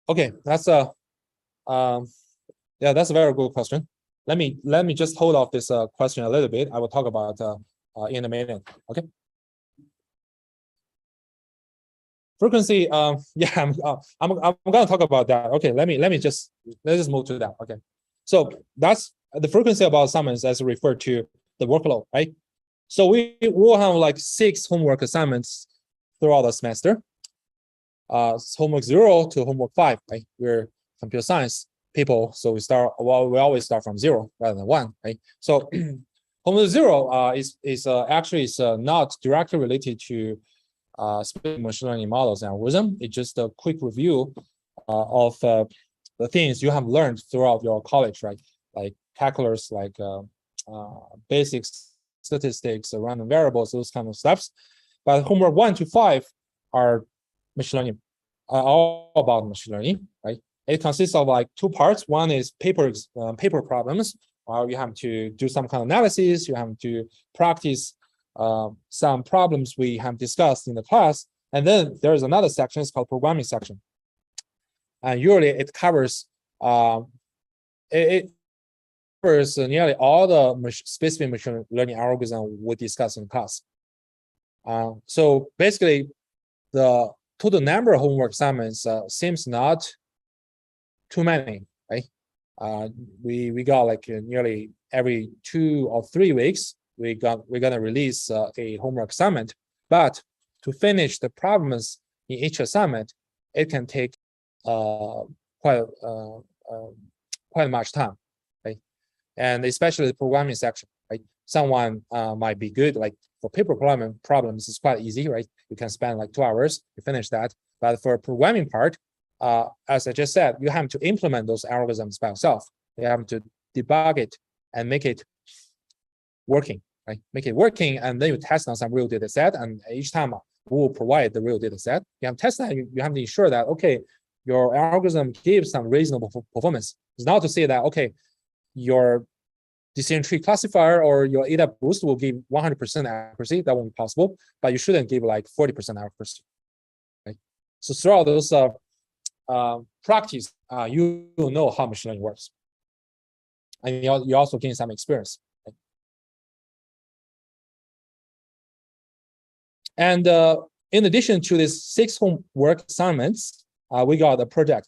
Okay, that's a that's a very good question. Let me just hold off this question a little bit. I will talk about in a minute. Okay. Frequency. Yeah, I'm gonna talk about that. Okay. Let's just move to that. Okay. So that's the frequency about assignments as referred to the workload, right? So we will have like 6 homework assignments throughout the semester. Homework 0 to homework 5, right? We're computer science people, so we always start from 0 rather than 1, right? So homework 0 is actually not directly related to specific machine learning models and algorithm. It's just a quick review of the things you have learned throughout your college, right? Like calculus, like basic statistics, random variables, those kind of stuffs. But homework 1 to 5 are machine learning, all about machine learning, right? It consists of like 2 parts. One is paper problems, where you have to do some kind of analysis. You have to practice some problems we have discussed in the class. And then there's another section, it's called programming section. And usually it covers nearly all the specific machine learning algorithm we discuss in class. So basically, the total number of homework assignments seems not too many, right? We got like nearly every 2 or 3 weeks, we're gonna release a homework assignment. But to finish the problems in each assignment, it can take quite much time, right? And especially the programming section, right? Someone might be good, like for paper problems, it's quite easy, right? You can spend like 2 hours to finish that. But for programming part, as I just said, you have to implement those algorithms by yourself. You have to debug it and make it working, right? Make it working, and then you test on some real data set. And each time we will provide the real data set. You have to test that. You have to ensure that, okay, your algorithm gives some reasonable performance. It's not to say that, okay, your decision tree classifier or your ADA boost will give 100% accuracy. That won't be possible, but you shouldn't give like 40% accuracy, right? So throughout those practice, you will know how machine learning works, and you also gain some experience. Right? And in addition to these 6 homework assignments, we got a project,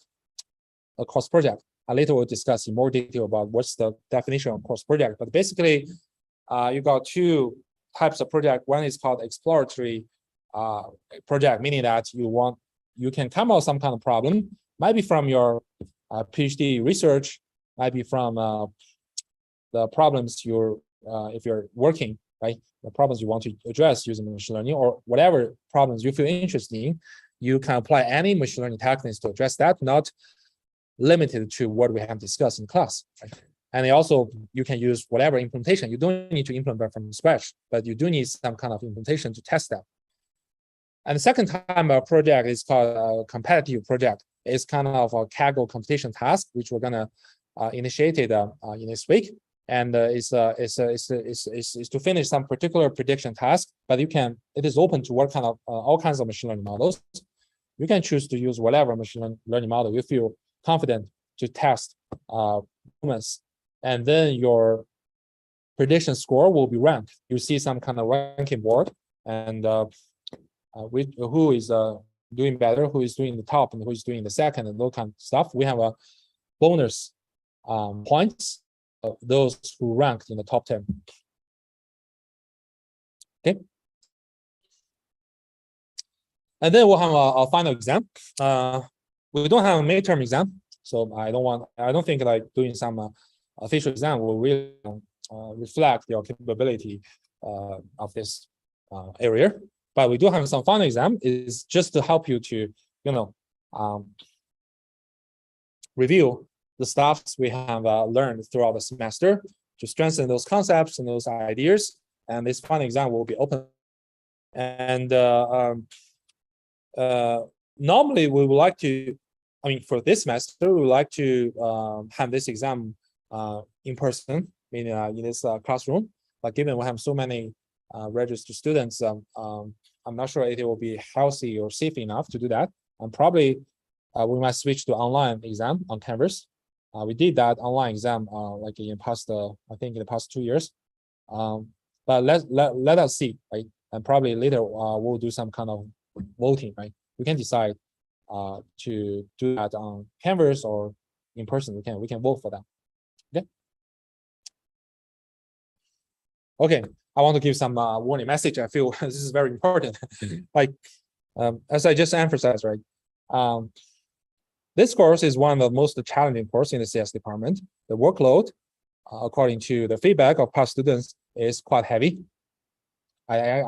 a course project. Later we'll discuss in more detail about what's the definition of course project. But basically, you got 2 types of project. One is called exploratory project, meaning that you can come out with some kind of problem, might be from your PhD research, might be from the problems if you're working, right? The problems you want to address using machine learning, or whatever problems you feel interested in, you can apply any machine learning techniques to address that, not limited to what we have discussed in class. Right? And also, you can use whatever implementation. You don't need to implement from scratch, but you do need some kind of implementation to test that. And the second time a project is called a competitive project. It's kind of a Kaggle computation task, which we're gonna initiate it in this week. And it's to finish some particular prediction task, but it is open to work all kinds of machine learning models. You can choose to use whatever machine learning model you feel confident to test performance, and then your prediction score will be ranked. You see some kind of ranking board, and who is doing better, who is doing the top, and who is doing the second, and those kind of stuff. We have a bonus points those who ranked in the top 10. Okay. And then we'll have a final exam. We don't have a midterm exam, so I don't think like doing some official exam will really reflect your capability of this area. But we do have some final exam, is just to help you to, review the stuff we have learned throughout the semester to strengthen those concepts and those ideas. And this final exam will be open. And normally we would like to, for this semester, we would like to have this exam in person, meaning in this classroom. But given we have so many registered students, I'm not sure if it will be healthy or safe enough to do that. And probably we might switch to online exam on Canvas. We did that online exam like in past, I think in the past 2 years. But let us see, right? And probably later we'll do some kind of voting, right? We can decide to do that on Canvas or in person. We can vote for that. Okay, I want to give some warning message. I feel this is very important. Like, as I just emphasized, right? This course is one of the most challenging courses in the CS department. The workload, according to the feedback of past students, is quite heavy. I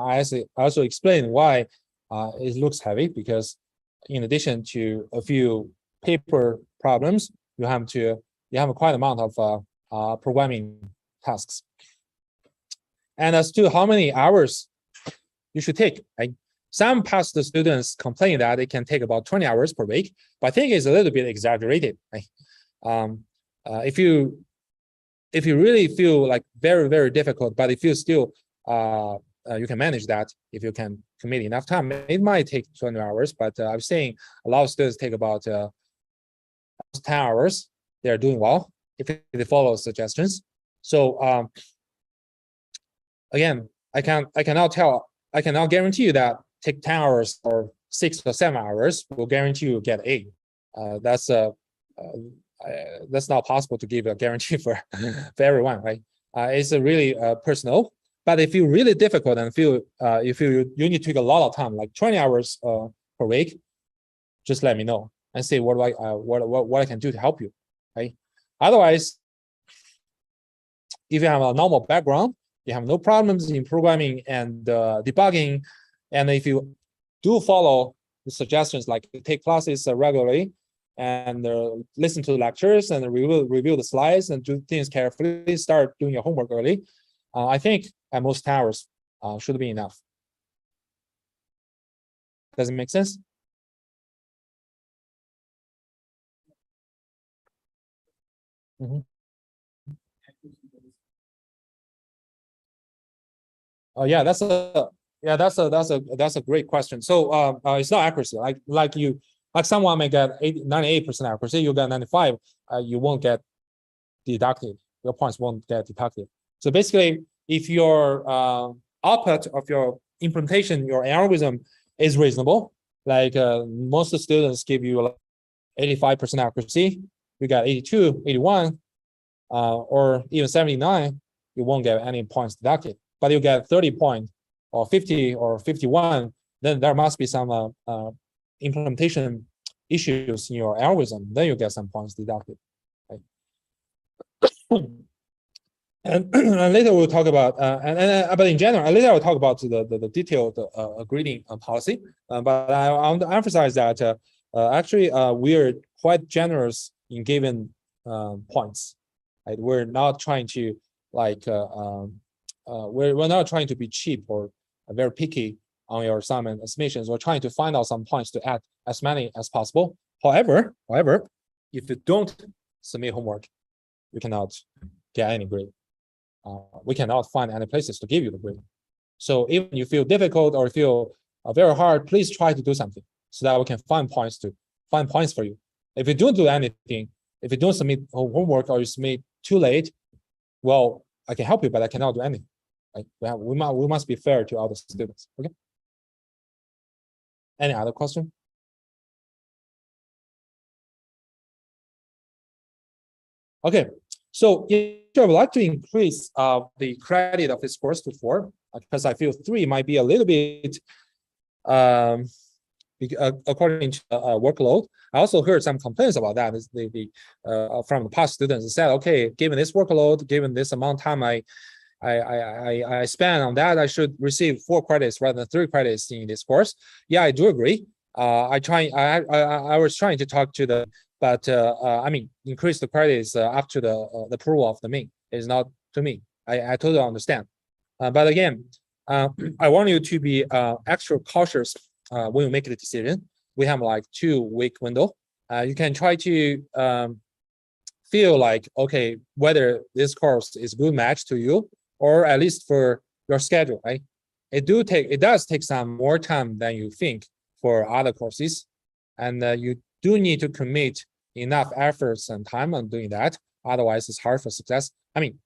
also explained why it looks heavy, because in addition to a few paper problems, you have quite amount of programming tasks. And as to how many hours you should take, right? Some past students complain that it can take about 20 hours per week, but I think it's a little bit exaggerated, right? If you really feel like very, very difficult, but if you still you can manage that, if you can commit enough time, it might take 20 hours, but I'm saying a lot of students take about 10 hours. They're doing well if they follow suggestions. So again, I cannot guarantee you that take 10 hours or 6 or 7 hours will guarantee you get A. That's not possible to give a guarantee for everyone, right? It's really personal. But if you're really difficult and feel you need to take a lot of time, like 20 hours per week, just let me know and see what I can do to help you, right? Otherwise, if you have a normal background, you have no problems in programming and debugging, and if you do follow the suggestions, like take classes regularly and listen to lectures and review the slides and do things carefully, start doing your homework early, I think at most hours should be enough. Does it make sense? Mm-hmm. Oh yeah, that's a great question. So it's not accuracy. Like someone may get 98% accuracy, you get 95, you won't get deducted. Your points won't get deducted. So basically, if your output of your implementation, your algorithm is reasonable, like most students give you like 85% accuracy, you got 82, 81, or even 79, you won't get any points deducted. But you get 30 points or 50 or 51, then there must be some implementation issues in your algorithm. Then you get some points deducted. Right? And later we'll talk about, but in general, later I'll talk about the detailed grading policy. But I want to emphasize that actually we are quite generous in giving points. Right? We're not trying to like we're not trying to be cheap or very picky on your assignment submissions. We're trying to find out some points to add as many as possible. However, if you don't submit homework, you cannot get any grade. We cannot find any places to give you the grade. So even you feel difficult or feel very hard, please try to do something so that we can find points for you. If you don't do anything, if you don't submit homework or you submit too late, well, I can help you, but I cannot do anything. Right? We must be fair to other students. Okay. Any other question? Okay. So if I would like to increase the credit of this course to 4, because I feel 3 might be a little bit according to workload. I also heard some complaints about that. From the past students that said, okay, given this workload, given this amount of time I spend on that, I should receive 4 credits rather than 3 credits in this course. Yeah, I do agree. I was trying to talk to the, but I mean, increase the credits after the approval of the main is not to me. I totally understand. But again, I want you to be extra cautious when you make the decision. We have like 2-week window. You can try to feel like, okay, whether this course is a good match to you, or at least for your schedule, right? It does take some more time than you think for other courses, and you do need to commit enough efforts and time on doing that. Otherwise, it's hard for success. I mean,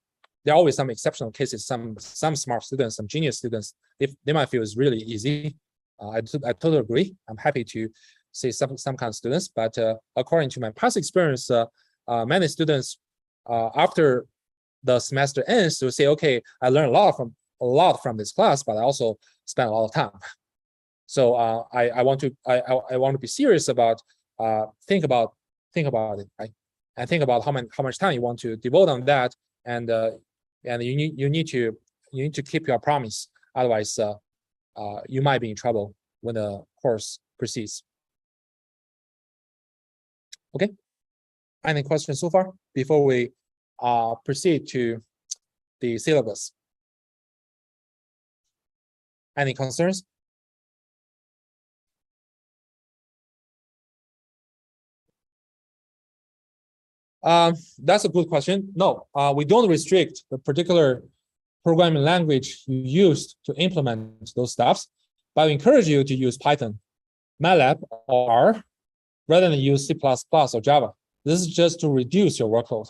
there are always some exceptional cases. Some smart students, some genius students, they might feel it's really easy. I totally agree. I'm happy to see some kind of students, but according to my past experience, many students after the semester ends will say, okay, I learned a lot from this class, but I also spent a lot of time. So I want to be serious about think about it, right? And think about how much time you want to devote on that, and you need to keep your promise. Otherwise, you might be in trouble when the course proceeds. Okay. Any questions so far before we proceed to the syllabus? Any concerns? That's a good question. No, we don't restrict the particular programming language you used to implement those stuffs, but I encourage you to use Python, MATLAB, or R, rather than use C++ or Java. This is just to reduce your workload,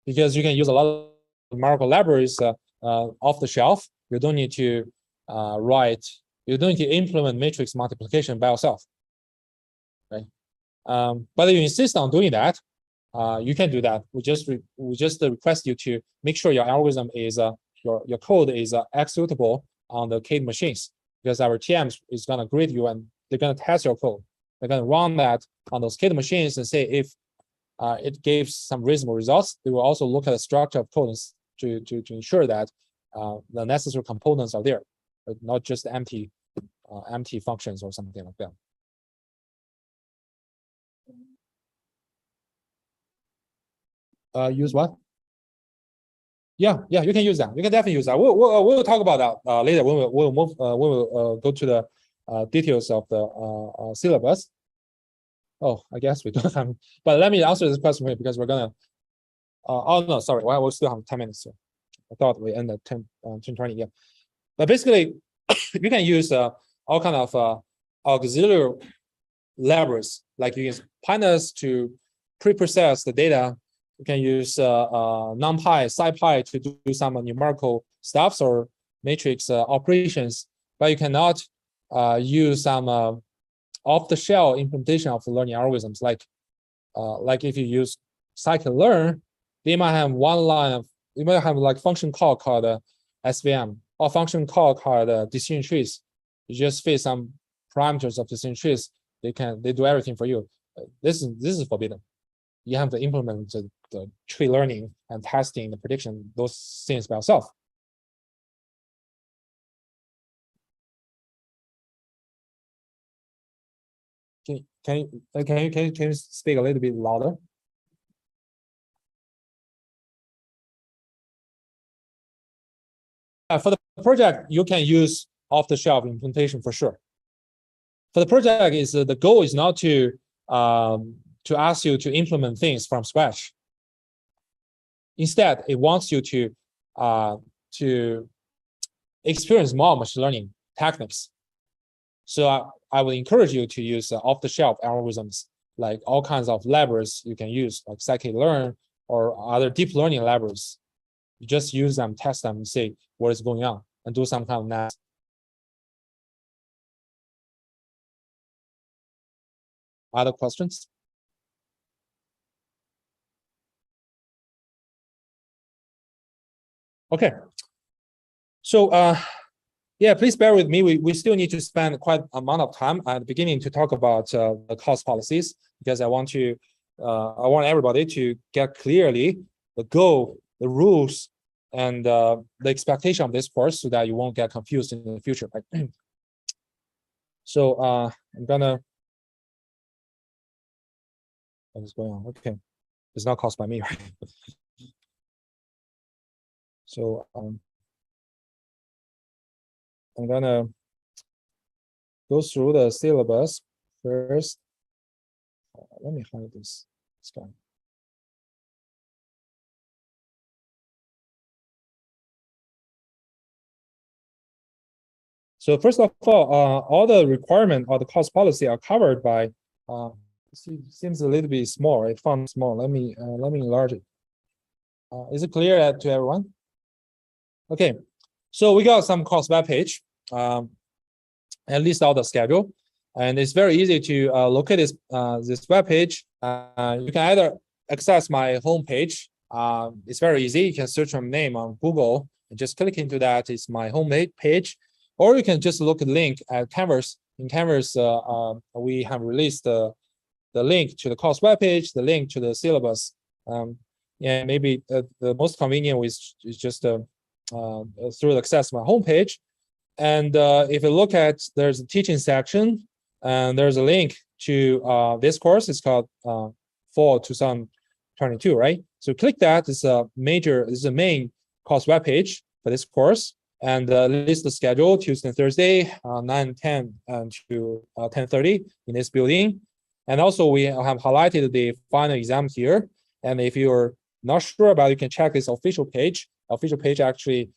because you can use a lot of numerical libraries off the shelf. You don't need to you don't need to implement matrix multiplication by yourself, right? But if you insist on doing that, you can do that. We just request you to make sure your algorithm is your code is executable on the CAD machines, because our TMs is going to grade you and they're going to test your code. They're going to run that on those CAD machines and say if it gives some reasonable results. They will also look at the structure of code to ensure that the necessary components are there, but not just empty functions or something like that. Use what? Yeah, you can use that. You can definitely use that. We'll talk about that later when we'll move. We'll go to the details of the syllabus. Oh, I guess we don't have. But let me answer this question here, because we're gonna. Oh no, sorry. Well, we still have 10 minutes here. I thought we ended 10:20. Yeah, but basically, you can use all kind of auxiliary libraries, like you use Pandas to pre-process the data. You can use NumPy, SciPy to do some numerical stuffs or matrix operations, but you cannot use some off-the-shelf implementation of the learning algorithms. Like if you use scikit-learn, they might have one line of, you might have like function call called SVM, or function call called decision trees. You just feed some parameters of decision trees. They do everything for you. This is forbidden. You have to implement the tree learning and testing the prediction, those things by yourself. Can you speak a little bit louder? For the project, you can use off-the-shelf implementation for sure. For the project, is the goal is not to ask you to implement things from scratch. Instead, it wants you to experience more machine learning techniques. So I would encourage you to use off-the-shelf algorithms, like all kinds of libraries you can use, like scikit-learn or other deep learning libraries. You just use them, test them, and see what is going on, and do some kind of analysis. Other questions? Okay. So yeah, please bear with me. We still need to spend quite a amount of time at the beginning to talk about the course policies, because I want everybody to get clearly the goal, the rules, and the expectation of this course, so that you won't get confused in the future. Right? So I'm gonna. What is going on? Okay, it's not caused by me, right? So I'm gonna go through the syllabus first. Let me hide this guy. So first of all the requirement or the course policy are covered by. Seems a little bit small. Right? Font small. Let me enlarge it. Is it clear to everyone? Okay. So we got some course web page. And list out the schedule, and it's very easy to locate this web page. You can either access my home page. It's very easy. You can search my name on Google and just click into that. It's my home page, or you can just look at the link at Canvas. In Canvas, we have released the link to the course web page, the link to the syllabus. Yeah, maybe the most convenient is just through access my home page. And if you look at, there's a teaching section, and there's a link to this course. It's called Fall 2022, right? So click that. It's a main course web page for this course, and list the schedule Tuesday and Thursday, 9, 10, and to 10:30 in this building. And also we have highlighted the final exam here. And if you're not sure about it, you can check this official page. Official page actually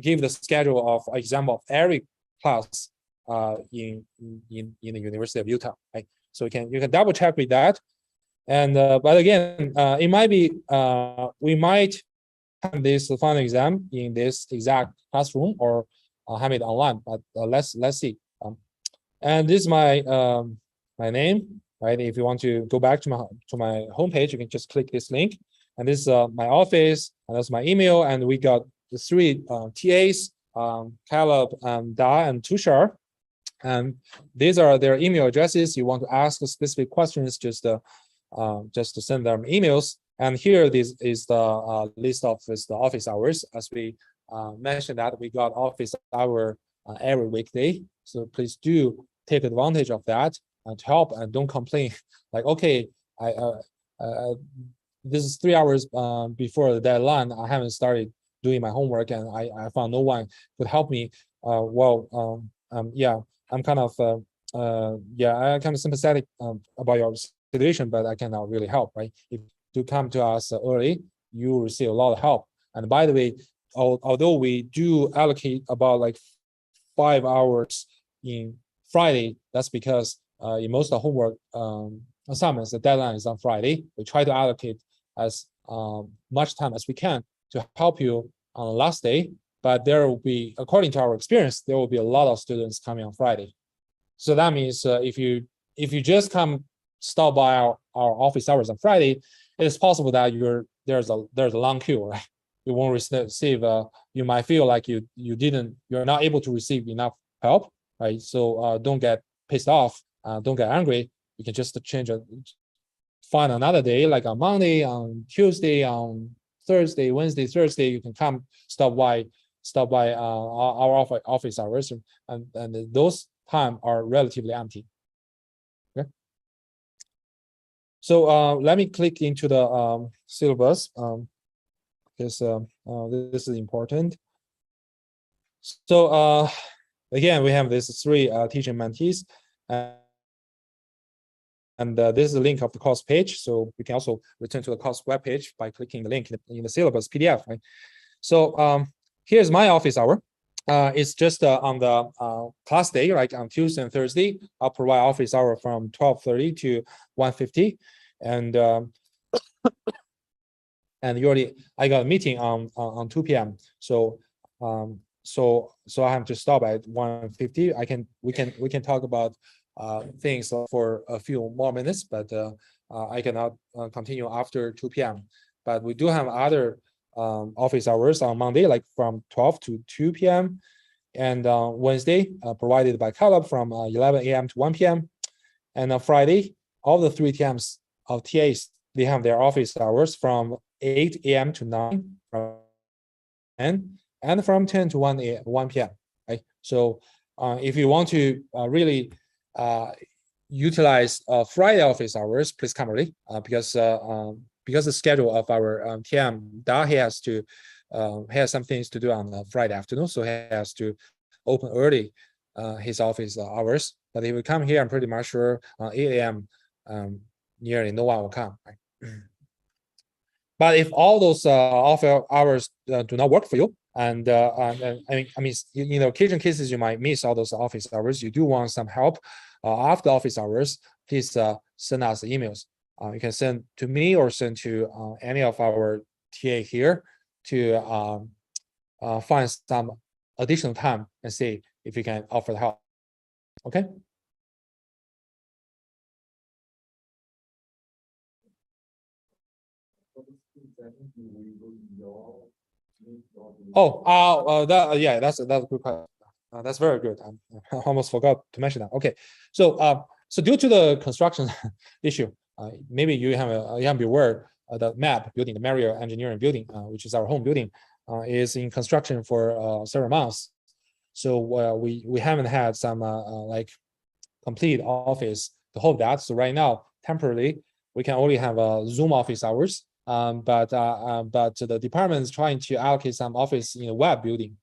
give the schedule of exam of every class in the University of Utah. Right? So you can double check with that. And but again, it might be we might have this final exam in this exact classroom, or have it online. But let's see. And this is my my name. Right? If you want to go back to my homepage, you can just click this link. And this is my office, and that's my email. And we got the 3 TAs, Caleb, Da, and Tushar. And these are their email addresses. You want to ask specific questions, just to send them emails. And here, this is the list of the office hours. As we mentioned that we got office hour every weekday. So please do take advantage of that and help, and don't complain. Like, okay, this is 3 hours before the deadline. I haven't started doing my homework, and I found no one could help me. Yeah, I'm kind of I'm kind of sympathetic about your situation, but I cannot really help, right? If you come to us early, you will receive a lot of help. And by the way, although we do allocate about like 5 hours in Friday, that's because in most of the homework assignments, the deadline is on Friday. We try to allocate as much time as we can to help you on the last day, but there will be, according to our experience, there will be a lot of students coming on Friday. So that means if you just stop by our office hours on Friday, it is possible that there's a long queue, right? You won't receive. You might feel like you're not able to receive enough help, right? So don't get pissed off. Don't get angry. You can just find another day, like on Monday, on Tuesday, on Thursday, Wednesday, Thursday. You can stop by our office hours, and those time are relatively empty. Okay. So let me click into the syllabus, because this is important. So again, we have these 3 teaching mentees. And this is the link of the course page. So we can also return to the course web page by clicking the link in the syllabus PDF. Right? So here's my office hour. It's just on the class day, like on Tuesday and Thursday. I'll provide office hour from 12:30 to 1:50, and I got a meeting on 2 p.m. So I have to stop at 1:50. We can talk about things for a few more minutes, but I cannot continue after 2 p.m. But we do have other office hours on Monday, like from 12 to 2 p.m. And Wednesday, provided by Caleb from 11 a.m. to 1 p.m. And on Friday, all the 3 TMs of TAs, they have their office hours from 8 a.m. to 9, and from 10 to 1 p.m. Right? So if you want to really utilize Friday office hours, please come early because the schedule of our TM, he has some things to do on Friday afternoon, so he has to open early his office hours. But if you come here, I'm pretty much sure 8 a.m. Nearly no one will come. Right? But if all those office hours do not work for you, and I mean, in the occasion cases you might miss all those office hours, you do want some help after office hours, please send us emails. You can send to me or send to any of our TA here to find some additional time and see if we can offer the help. Okay. Yeah, that's a good question. That's very good. I almost forgot to mention that. Okay, so due to the construction issue, maybe you have be aware the MAP building, the Marriott Engineering Building, which is our home building, is in construction for several months. So we haven't had some like complete office to hold that. So right now, temporarily, we can only have Zoom office hours. But the department is trying to allocate some office in a web building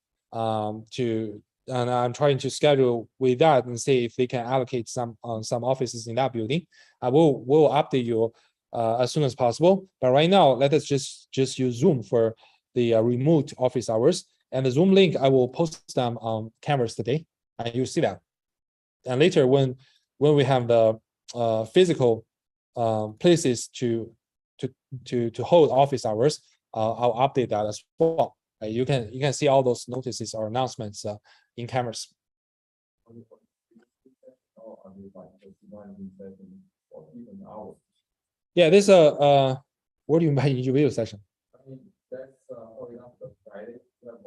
and I'm trying to schedule with that and see if they can allocate some offices in that building. We'll update you as soon as possible. But right now, let us just use Zoom for the remote office hours. And the Zoom link, I will post them on Canvas today, and you'll see that. And later, when we have the physical places to hold office hours, I'll update that as well. You can see all those notices or announcements in Canvas. Yeah, this what do you mean by individual session? I mean, that's only after Friday. We have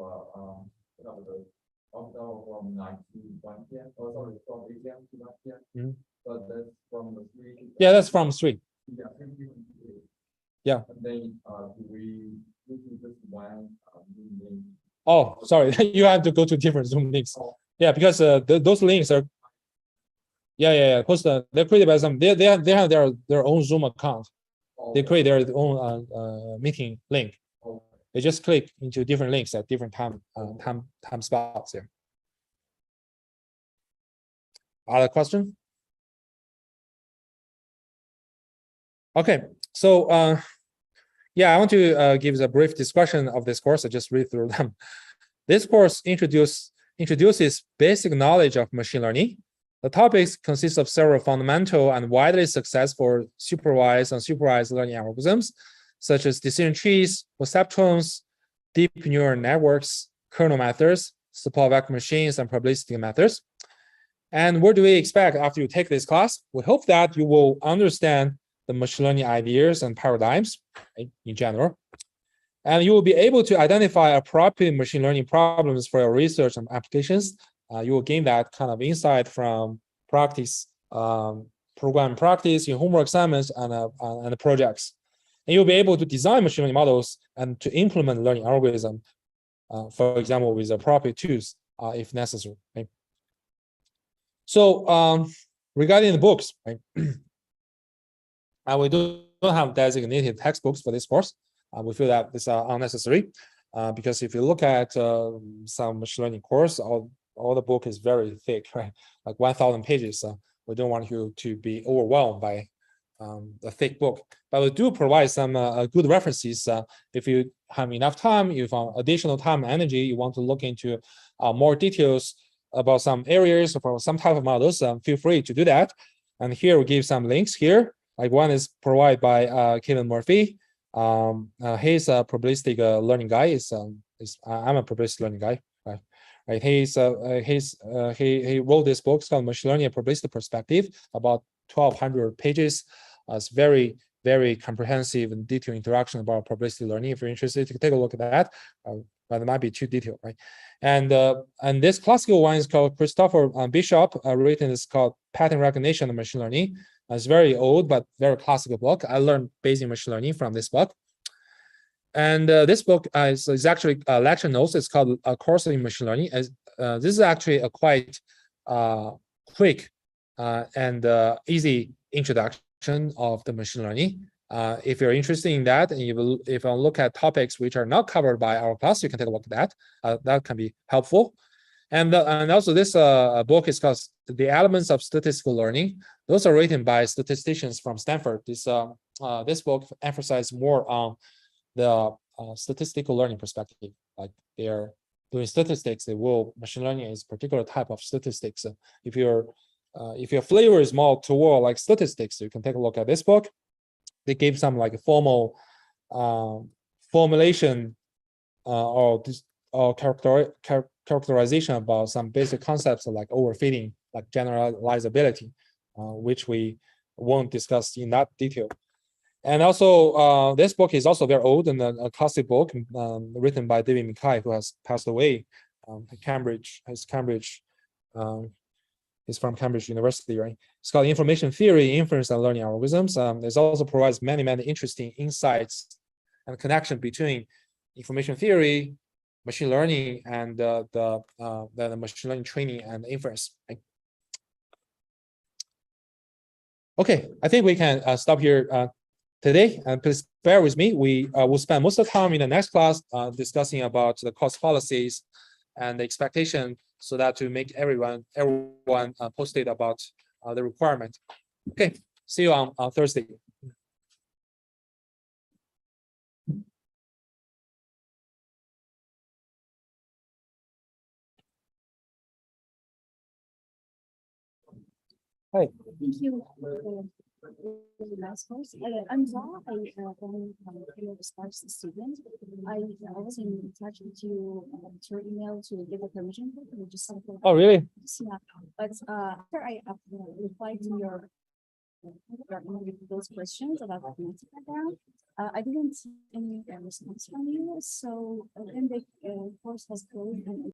the from 9 to 1 p.m. Or sorry, from 8 p.m. to 9 p.m. But that's from the 3. Yeah, that's from 3. Yeah. Yeah. And then do we just one Zoom link? Oh, sorry, you have to go to different Zoom links. Oh. Yeah, because those links are. Yeah. Post they're created by some. They have their own Zoom account. Oh. They create their own meeting link. Oh. They just click into different links at different time spots here. Other question? Okay, so yeah, I want to give a brief discussion of this course. I just read through them. This course introduces basic knowledge of machine learning. The topics consist of several fundamental and widely successful supervised and unsupervised learning algorithms, such as decision trees, perceptrons, deep neural networks, kernel methods, support vector machines, and probabilistic methods. And what do we expect after you take this class? We hope that you will understand the machine learning ideas and paradigms in general. And you will be able to identify appropriate machine learning problems for your research and applications. You will gain that kind of insight from practice, program practice, your homework assignments, and projects. And you'll be able to design machine learning models and to implement learning algorithm, for example, with appropriate tools if necessary. Right? So regarding the books, right? We don't have designated textbooks for this course. We feel that this are unnecessary because if you look at some machine learning course, all the book is very thick, right? Like 1,000 pages. We don't want you to be overwhelmed by a thick book. But we do provide some good references. If you have enough time, you have additional time and energy, you want to look into more details about some areas or some type of models, feel free to do that. And here we give some links here. Like one is provided by Kevin Murphy. He's a probabilistic learning guy. I'm a probabilistic learning guy. Right? He wrote this book called Machine Learning: A Probabilistic Perspective, about 1,200 pages. It's very very comprehensive and detailed introduction about probabilistic learning. If you're interested, you can take a look at that. But it might be too detailed, right? And this classical one is called Christopher Bishop, written. It's called Pattern Recognition of Machine Learning. It's very old but very classical book. I learned basic machine learning from this book. And this book is actually lecture notes. It's called A Course in Machine Learning. This is actually a quite quick and easy introduction of the machine learning. If you're interested in that, and if you look at topics which are not covered by our class, you can take a look at that. That can be helpful. And also this book is called The Elements of Statistical Learning. Those are written by statisticians from Stanford. This book emphasizes more on the statistical learning perspective. Like they're doing statistics, machine learning is a particular type of statistics. If your flavor is more toward like statistics, you can take a look at this book. They gave some like formal formulation or characterization about some basic concepts like overfitting, like generalizability, which we won't discuss in that detail. And also, this book is also very old and a classic book written by David Mackay, who has passed away at Cambridge. He's from Cambridge University, right? It's called Information Theory, Inference and Learning Algorithms. It also provides many interesting insights and connection between information theory, machine learning, and the machine learning training and inference. Right? Okay, I think we can stop here today, and please bear with me. We will spend most of the time in the next class discussing about the cost policies and the expectation, so that to make everyone posted about the requirement. Okay, see you on Thursday. Hi. Thank you. Really nice course. I'm Zara. I starts the student. I was in touch with you through email to give a permission. Just oh, really? Yeah. But after I replied to your those questions about the background, I didn't see any response from you. So then the course has closed.